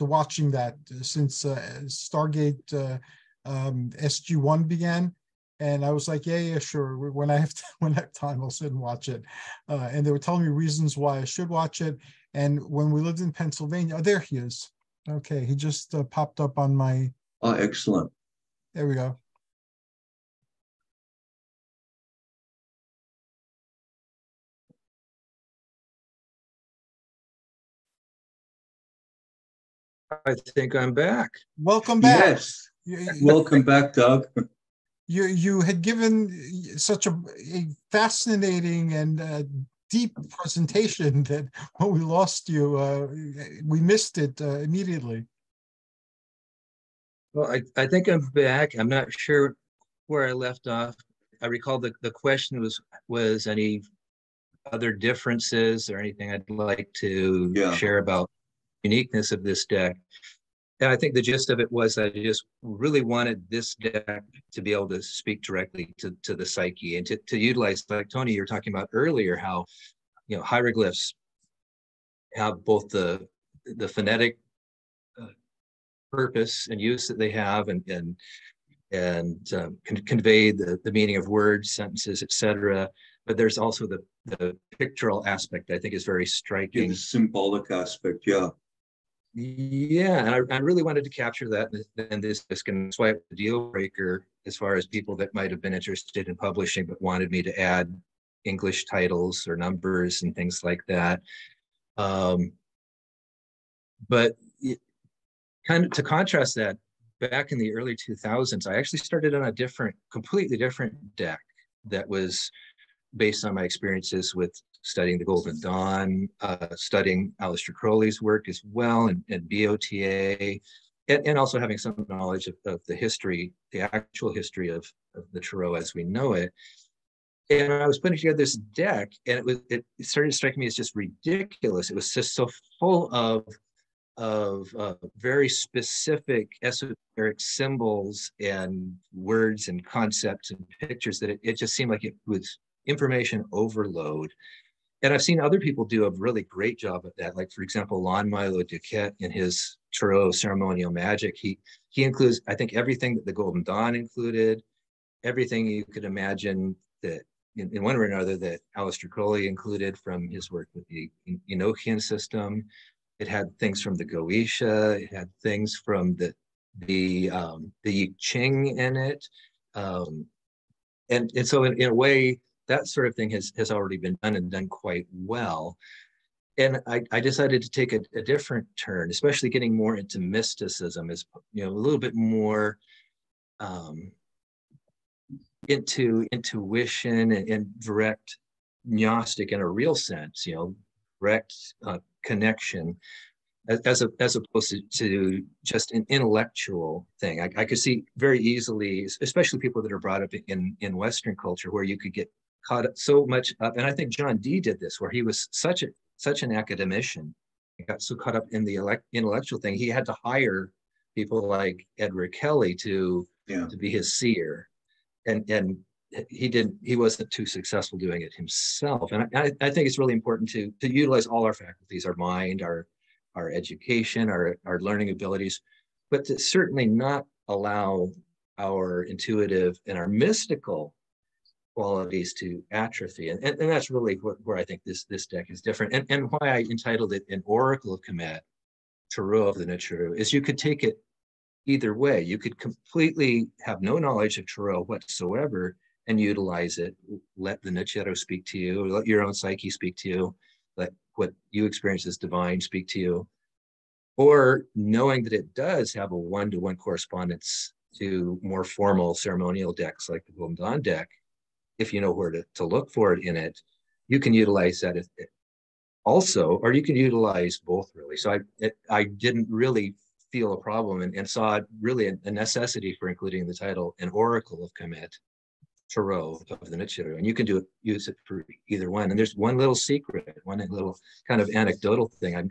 watching that since Stargate SG-1 began, and I was like, yeah, sure. When I have time, I'll sit and watch it. And they were telling me reasons why I should watch it. And when we lived in Pennsylvania, there he is. Okay, he just popped up on my. Oh, excellent. There we go. I think I'm back. Welcome back. Yes. Welcome back, Doug. You had given such a fascinating and deep presentation that when we lost you, we missed it immediately. Well, I think I'm back. I'm not sure where I left off. I recall the question was any other differences or anything I'd like to share about uniqueness of this deck. And I think the gist of it was that I just really wanted this deck to be able to speak directly to the psyche and to utilize, like Tony, you were talking about earlier, how hieroglyphs have both the phonetic purpose and use that they have and can convey the meaning of words, sentences, etc. But there's also the pictorial aspect I think is very striking. Yeah, the symbolic aspect, yeah. Yeah, and I really wanted to capture that, and this can swipe the deal breaker as far as people that might have been interested in publishing but wanted me to add English titles or numbers and things like that. But kind of to contrast that, back in the early 2000s, I actually started on a completely different deck that was based on my experiences with studying the Golden Dawn, studying Aleister Crowley's work as well, and BOTA, and also having some knowledge of the history, the actual history of the Tarot as we know it. And I was putting together this deck, and it started striking me as just ridiculous. It was just so full of very specific esoteric symbols and words and concepts and pictures that it just seemed like it was information overload. And I've seen other people do a really great job of that. Like, for example, Lon Milo Duquette in his Tarot Ceremonial Magic, he includes, I think, everything that the Golden Dawn included, everything you could imagine that in one way or another that Aleister Crowley included from his work with the Enochian system. It had things from the Goetia. It had things from the I Ching in it. And so in a way, that sort of thing has already been done and done quite well. And I decided to take a different turn, especially getting more into mysticism, is, you know, a little bit more into intuition and direct gnostic in a real sense, you know, direct connection, as opposed to just an intellectual thing. I could see very easily, especially people that are brought up in Western culture, where you could get caught up so much up. And I think John Dee did this, where he was such an academician. He got so caught up in the intellectual thing, he had to hire people like Edward Kelly to be his seer. And he wasn't too successful doing it himself. And I think it's really important to utilize all our faculties, our mind, our education, our learning abilities, but to certainly not allow our intuitive and our mystical qualities to atrophy. And that's really where I think this deck is different. And why I entitled it An Oracle of Kemet, Tarot of the Nichiru, is you could take it either way. You could completely have no knowledge of Tarot whatsoever and utilize it. Let the Nichiru speak to you, let your own psyche speak to you, let what you experience as divine speak to you. Or knowing that it does have a one-to-one correspondence to more formal ceremonial decks like the Golden Dawn deck, if you know where to look for it in it, you can utilize that also, or you can utilize both, really. So I didn't really feel a problem and saw really a necessity for including the title An Oracle of Kemet, Tarot of the Nichiru. And you can use it for either one. And there's one little secret, one little kind of anecdotal thing. I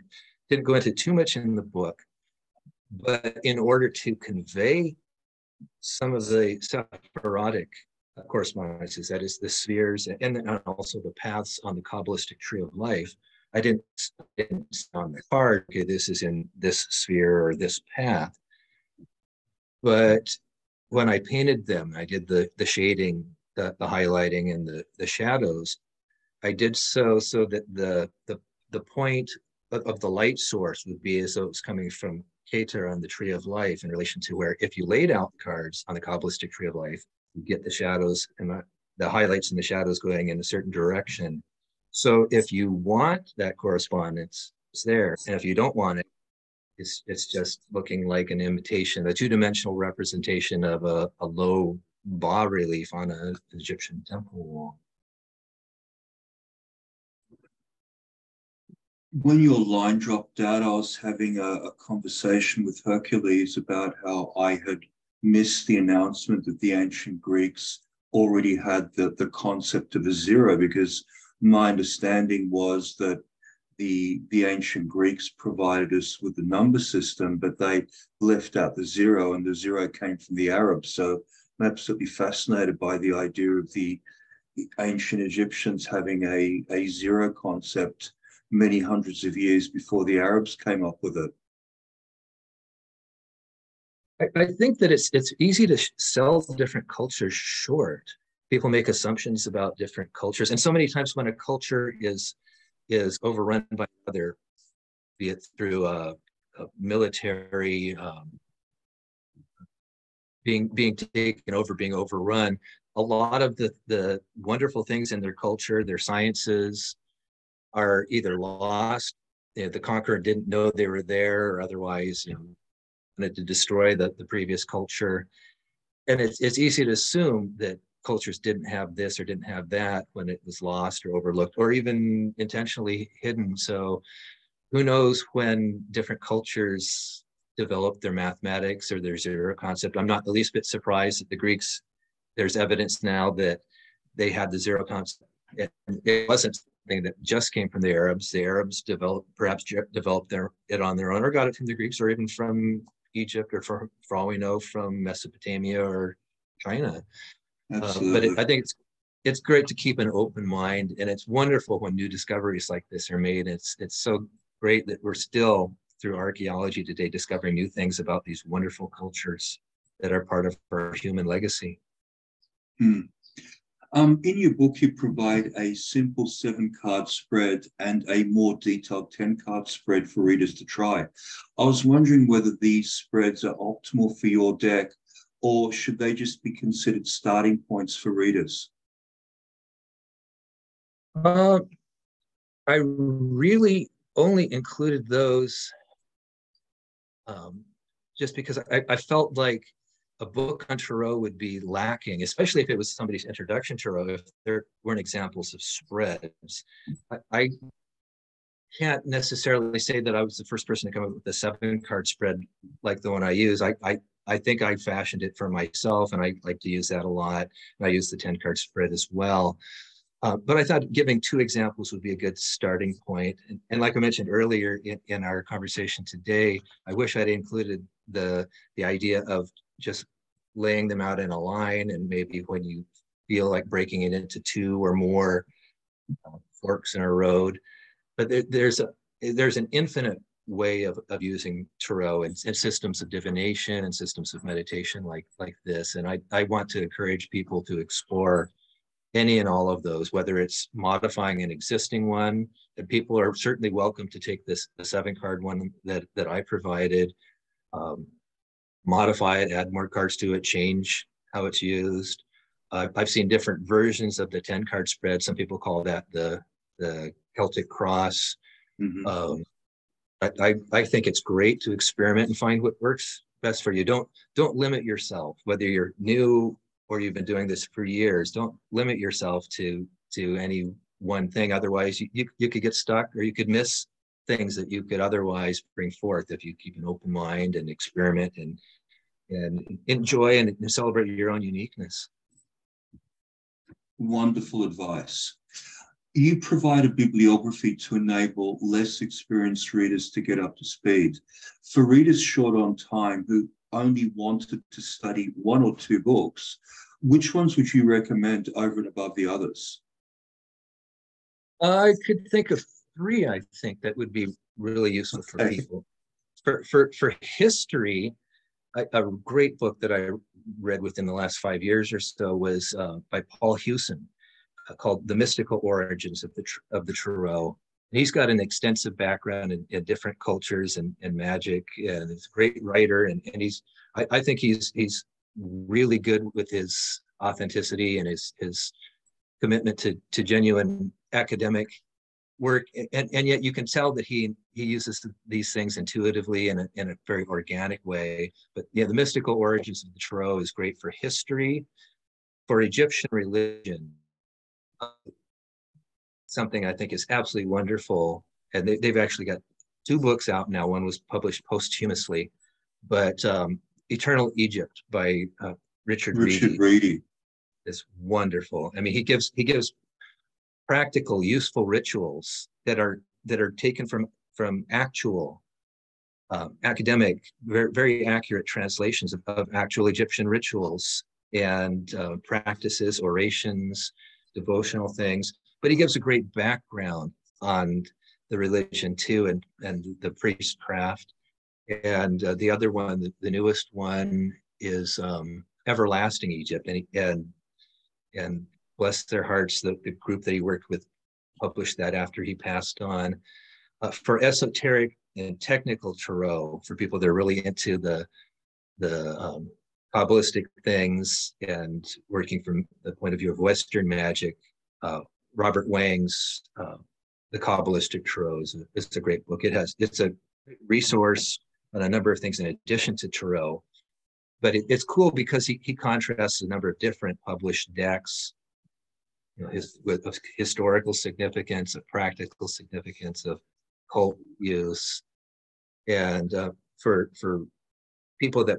didn't go into too much in the book, but in order to convey some of the Sephirotic correspondences, that is the spheres and also the paths on the Kabbalistic tree of life, I didn't on the card, okay, this is in this sphere or this path. But when I painted them, I did the shading, the highlighting, and the shadows. I did so that the point of the light source would be as though it's coming from Keter on the tree of life, in relation to where if you laid out cards on the Kabbalistic tree of life, you get the shadows and the highlights and the shadows going in a certain direction. So if you want that correspondence, it's there. And if you don't want it, it's just looking like an imitation, a two-dimensional representation of a low bas relief on an Egyptian temple wall. When your line dropped out, I was having a conversation with Hercules about how I had missed the announcement that the ancient Greeks already had the concept of a zero, because my understanding was that the ancient Greeks provided us with the number system, but they left out the zero, and the zero came from the Arabs. So I'm absolutely fascinated by the idea of the ancient Egyptians having a zero concept many hundreds of years before the Arabs came up with it. I think that it's easy to sell different cultures short. People make assumptions about different cultures, and so many times when a culture is overrun by another, be it through a military being taken over, being overrun, a lot of the wonderful things in their culture, their sciences, are either lost. You know, the conqueror didn't know they were there, or otherwise, wanted to destroy the previous culture. And it's easy to assume that cultures didn't have this or didn't have that when it was lost or overlooked or even intentionally hidden. So who knows when different cultures developed their mathematics or their zero concept. I'm not the least bit surprised that the Greeks, there's evidence now that they had the zero concept. It wasn't something that just came from the Arabs. The Arabs perhaps developed it on their own, or got it from the Greeks, or even from Egypt, or for all we know from Mesopotamia or China. But I think it's great to keep an open mind, and it's wonderful when new discoveries like this are made. It's so great that we're still through archaeology today, discovering new things about these wonderful cultures that are part of our human legacy. Hmm. In your book, you provide a simple 7-card spread and a more detailed 10-card spread for readers to try. I was wondering whether these spreads are optimal for your deck, or should they just be considered starting points for readers? I really only included those just because I felt like a book on Tarot would be lacking, especially if it was somebody's introduction to Tarot, if there weren't examples of spreads. I can't necessarily say that I was the first person to come up with a 7-card spread like the one I use. I think I fashioned it for myself, and I like to use that a lot. And I use the 10-card spread as well. But I thought giving 2 examples would be a good starting point. And like I mentioned earlier in our conversation today, I wish I'd included the idea of just laying them out in a line, and maybe when you feel like breaking it into 2 or more forks in a road. But there's an infinite way of using Tarot and systems of divination and systems of meditation like this. And I want to encourage people to explore any and all of those, whether it's modifying an existing one, and people are certainly welcome to take the 7-card one that I provided, modify it, add more cards to it, change how it's used. I've seen different versions of the 10-card spread. Some people call that the Celtic cross. Mm-hmm. I think it's great to experiment and find what works best for you. Don't limit yourself, whether you're new or you've been doing this for years. Don't limit yourself to any one thing. Otherwise, you could get stuck, or you could miss things that you could otherwise bring forth if you keep an open mind and experiment and enjoy and celebrate your own uniqueness. Wonderful advice. You provide a bibliography to enable less experienced readers to get up to speed. For readers short on time who only wanted to study 1 or 2 books, which ones would you recommend over and above the others? I could think of 3, I think, that would be really useful for people. For history, a great book that I read within the last 5 years or so was by Paul Hewson, called The Mystical Origins of the Tarot. And he's got an extensive background in different cultures and magic, and he's a great writer. And I think he's really good with his authenticity and his commitment to genuine academic work. And yet you can tell that he uses these things intuitively in a very organic way. But yeah, The Mystical Origins of the Tarot is great for history, for Egyptian religion. Something I think is absolutely wonderful, and they've actually got 2 books out now. One was published posthumously, but Eternal Egypt by Richard Reedy is wonderful. I mean, he gives practical, useful rituals that are taken from actual academic, very, very accurate translations of actual Egyptian rituals and practices, orations, devotional things. But he gives a great background on the religion too, and the priestcraft. And the other one, the newest one, is Everlasting Egypt. And bless their hearts, the group that he worked with published that after he passed on. For esoteric and technical Tarot, for people that are really into the Kabbalistic things and working from the point of view of Western magic, Robert Wang's The Kabbalistic Tarot is a great book. It's a resource on a number of things in addition to Tarot, but it's cool because he contrasts a number of different published decks, with historical significance, of practical significance, of cult use, and for people that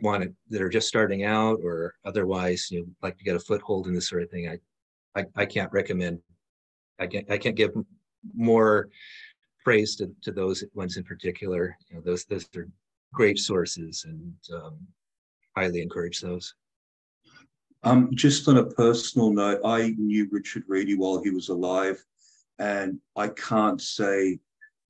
are just starting out or otherwise like to get a foothold in this sort of thing. I can't recommend. I can't give more praise to those ones in particular. Those are great sources, and highly encourage those. Just on a personal note, I knew Richard Reedy while he was alive, and I can't say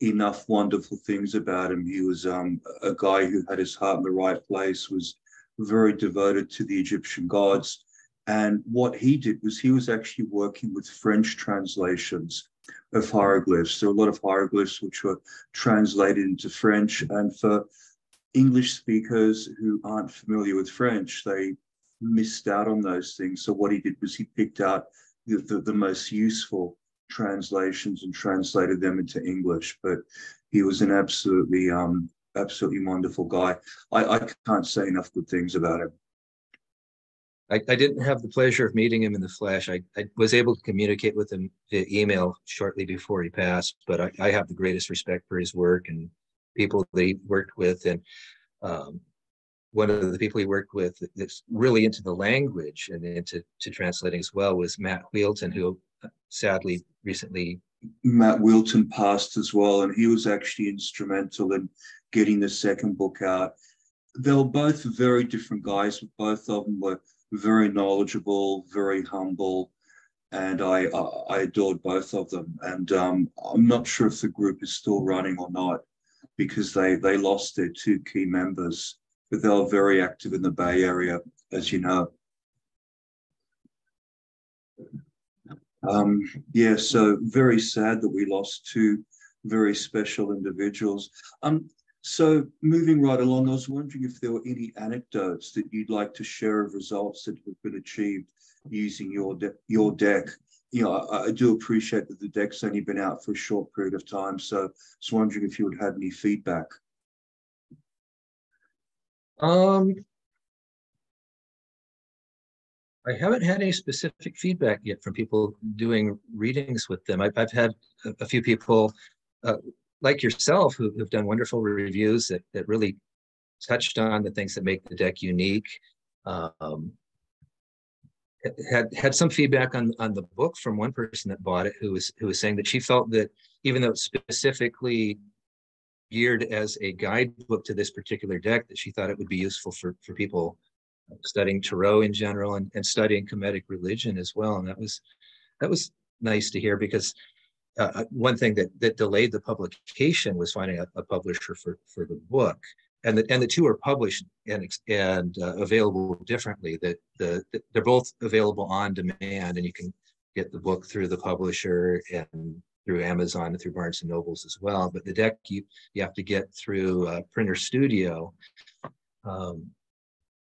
enough wonderful things about him. He was a guy who had his heart in the right place, was very devoted to the Egyptian gods. And what he did was he was actually working with French translations of hieroglyphs. There are a lot of hieroglyphs which were translated into French. And for English speakers who aren't familiar with French, they missed out on those things. So what he did was he picked out the most useful translations and translated them into English. But he was an absolutely wonderful guy. I can't say enough good things about him. I didn't have the pleasure of meeting him in the flesh. I was able to communicate with him via email shortly before he passed, but I have the greatest respect for his work and people that he worked with. And one of the people he worked with that's really into the language and into translating as well was Matt Wheelton, who sadly recently... Matt Wheelton passed as well, and he was actually instrumental in getting the second book out. They were both very different guys, but both of them were very knowledgeable, very humble, and I adored both of them. And I'm not sure if the group is still running or not, because they lost their two key members, but they were very active in the Bay Area, as you know. Yeah, so very sad that we lost two very special individuals. So moving right along, I was wondering if there were any anecdotes that you'd like to share of results that have been achieved using your deck. You know, I do appreciate that the deck's only been out for a short period of time, so I was wondering if you would have any feedback. I haven't had any specific feedback yet from people doing readings with them. I've had a few people like yourself who've done wonderful reviews that really touched on the things that make the deck unique. Had some feedback on the book from one person that bought it who was saying that she felt that even though it's specifically geared as a guidebook to this particular deck, that she thought it would be useful for people studying tarot in general and studying Kemetic religion as well. And that was nice to hear, because one thing that delayed the publication was finding a publisher for the book, and the two are published and available differently. That they're both available on demand, and you can get the book through the publisher and through Amazon and through Barnes and Nobles as well. But the deck you have to get through Printer Studio.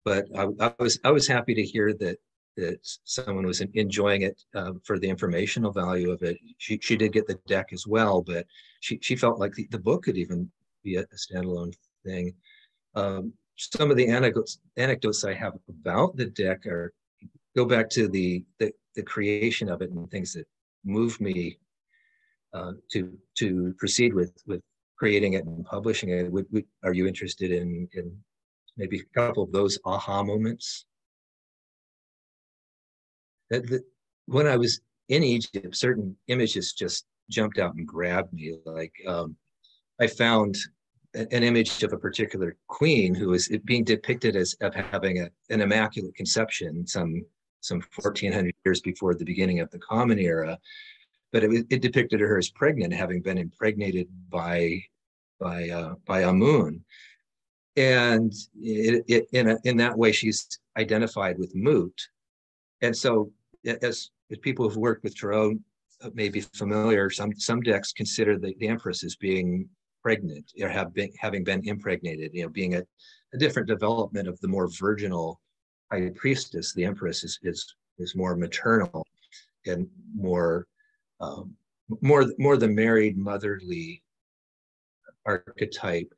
But I was happy to hear that someone was enjoying it for the informational value of it. She did get the deck as well, but she felt like the book could even be a standalone thing. Some of the anecdotes I have about the deck go back to the creation of it and things that moved me to proceed with creating it and publishing it. Are you interested in maybe a couple of those aha moments? When I was in Egypt, certain images just jumped out and grabbed me. Like I found an image of a particular queen who was being depicted as having an immaculate conception some 1400 years before the beginning of the Common Era, but it depicted her as pregnant, having been impregnated by Amun, and in that way she's identified with Mut. And so, as people who've worked with tarot may be familiar, some decks consider the Empress as being pregnant, or having been impregnated, being a different development of the more virginal High Priestess. The Empress is more maternal and more the married motherly archetype.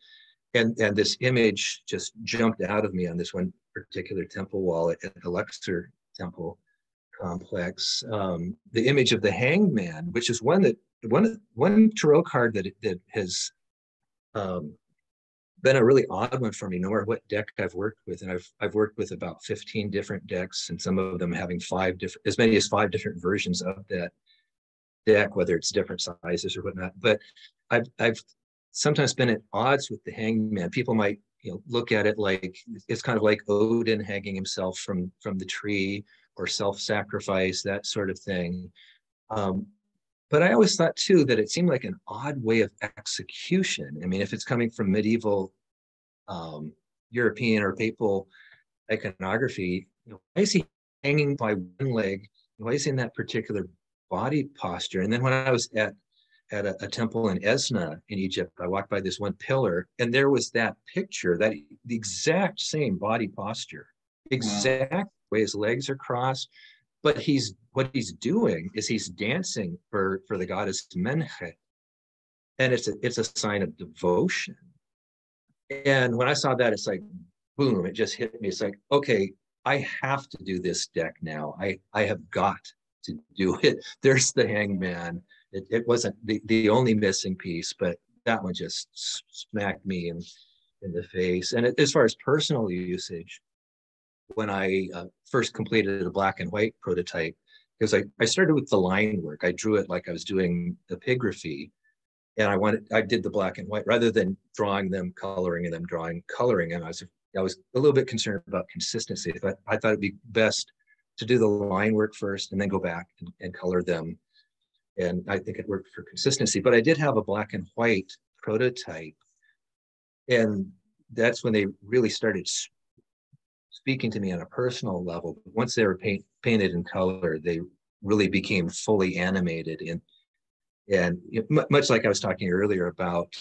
And this image just jumped out of me on this one particular temple wall at the Luxor Temple complex. The image of the Hanged Man, which is one tarot card that has been a really odd one for me, no matter what deck I've worked with. And I've worked with about 15 different decks, and some of them having as many as 5 different versions of that deck, whether it's different sizes or whatnot. But I've sometimes been at odds with the Hanged Man. People might look at it like it's kind of like Odin hanging himself from the tree, or self-sacrifice, that sort of thing. But But I always thought too that it seemed like an odd way of execution. I mean, if it's coming from medieval European or papal iconography, why is he hanging by one leg? Why is he in that particular body posture? And then when I was at a temple in Esna in Egypt, I walked by this one pillar, and there was that picture, that the exact same body posture, exact way his legs are crossed. But what he's doing is he's dancing for the goddess Menhet, and it's a sign of devotion. And when I saw that, it's like, boom, it just hit me. It's like, okay, I have to do this deck now. I have got to do it. There's the hangman. It wasn't the only missing piece, but that one just smacked me in the face. And as far as personal usage, when I first completed a black and white prototype, because I started with the line work. I drew it like I was doing epigraphy, and I did the black and white rather than drawing them, coloring, and then coloring them. I was a little bit concerned about consistency. I thought it'd be best to do the line work first and then go back and color them. And I think it worked for consistency. But I did have a black and white prototype, and that's when they really started speaking to me on a personal level. Once they were painted in color, they really became fully animated. And much like I was talking earlier about,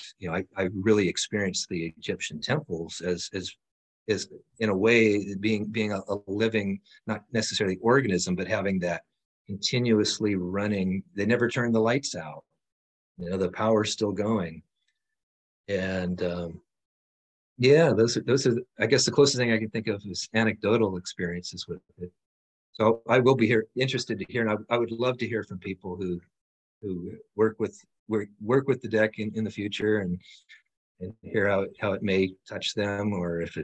I really experienced the Egyptian temples as in a way being a living, not necessarily organism, but having that continuously running. They never turn the lights out. The power's still going. And yeah, those are I guess the closest thing I can think of is anecdotal experiences with it. So I will be interested to hear, and I would love to hear from people who work with the deck in the future, and hear how it may touch them, or if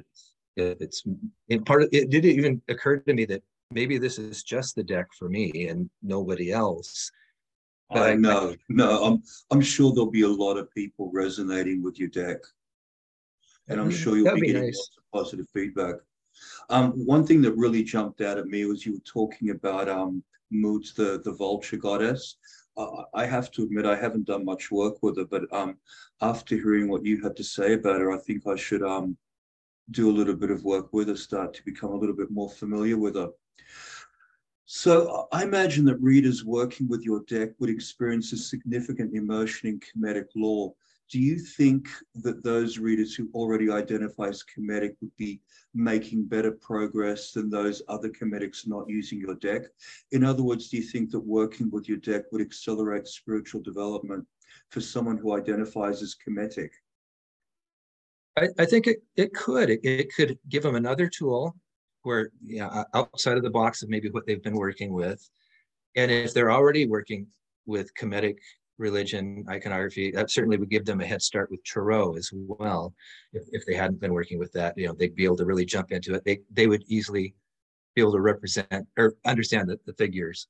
it's in part of it. Did it even occur to me that maybe this is just the deck for me and nobody else? But no, I'm sure there'll be a lot of people resonating with your deck, and I'm sure you'll be getting lots of positive feedback. One thing that really jumped out at me was you were talking about Moods, the vulture goddess. I have to admit, I haven't done much work with her, but after hearing what you had to say about her, I think I should do a little bit of work with her, start to become a little bit more familiar with her. So I imagine that readers working with your deck would experience a significant immersion in Kemetic lore. Do you think that those readers who already identify as Kemetic would be making better progress than those other Kemetics not using your deck? In other words, do you think that working with your deck would accelerate spiritual development for someone who identifies as Kemetic? I think it could. It could give them another tool where, outside of the box of maybe what they've been working with. And if they're already working with Kemetic religion, iconography, that certainly would give them a head start with Tarot as well. If they hadn't been working with that, they'd be able to really jump into it. They would easily be able to represent or understand the figures.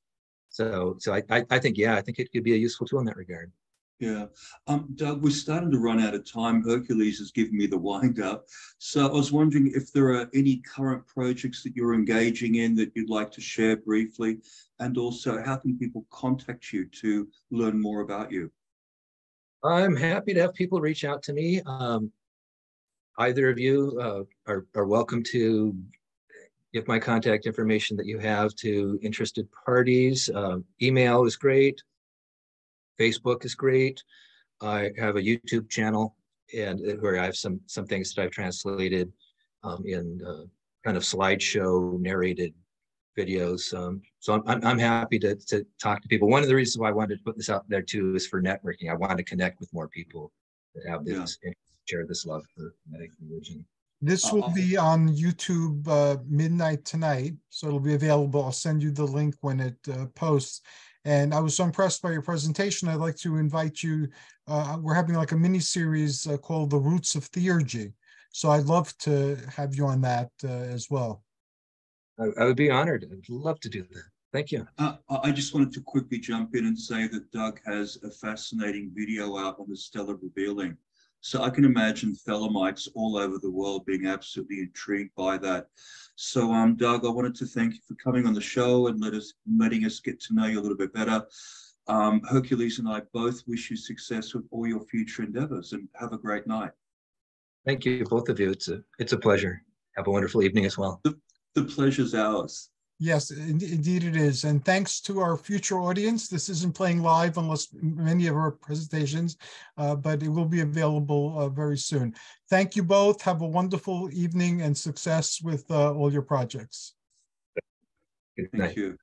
So I think it could be a useful tool in that regard. Yeah. Doug, we're starting to run out of time. Hercules has given me the wind up. So I was wondering if there are any current projects that you're engaging in that you'd like to share briefly, and also how can people contact you to learn more about you? I'm happy to have people reach out to me. Either of you are welcome to give my contact information that you have to interested parties. Email is great. Facebook is great. I have a YouTube channel, and where I have some things that I've translated in kind of slideshow narrated videos. So I'm happy to talk to people. One of the reasons why I wanted to put this out there too is for networking. I want to connect with more people that have this and share this love for Kemetic religion. This will be on YouTube midnight tonight, so it'll be available. I'll send you the link when it posts. And I was so impressed by your presentation. I'd like to invite you. We're having like a mini series called The Roots of Theurgy. So I'd love to have you on that as well. I would be honored. I'd love to do that. Thank you. I just wanted to quickly jump in and say that Doug has a fascinating video out on the stellar revealing. So I can imagine Thelemites all over the world being absolutely intrigued by that. So Doug, I wanted to thank you for coming on the show and letting us get to know you a little bit better. Hercules and I both wish you success with all your future endeavors, and have a great night. Thank you, both of you. It's a pleasure. Have a wonderful evening as well. The pleasure's ours. Yes, indeed it is. And thanks to our future audience. This isn't playing live unless many of our presentations, but it will be available very soon. Thank you both. Have a wonderful evening and success with all your projects. Good night. Thank you.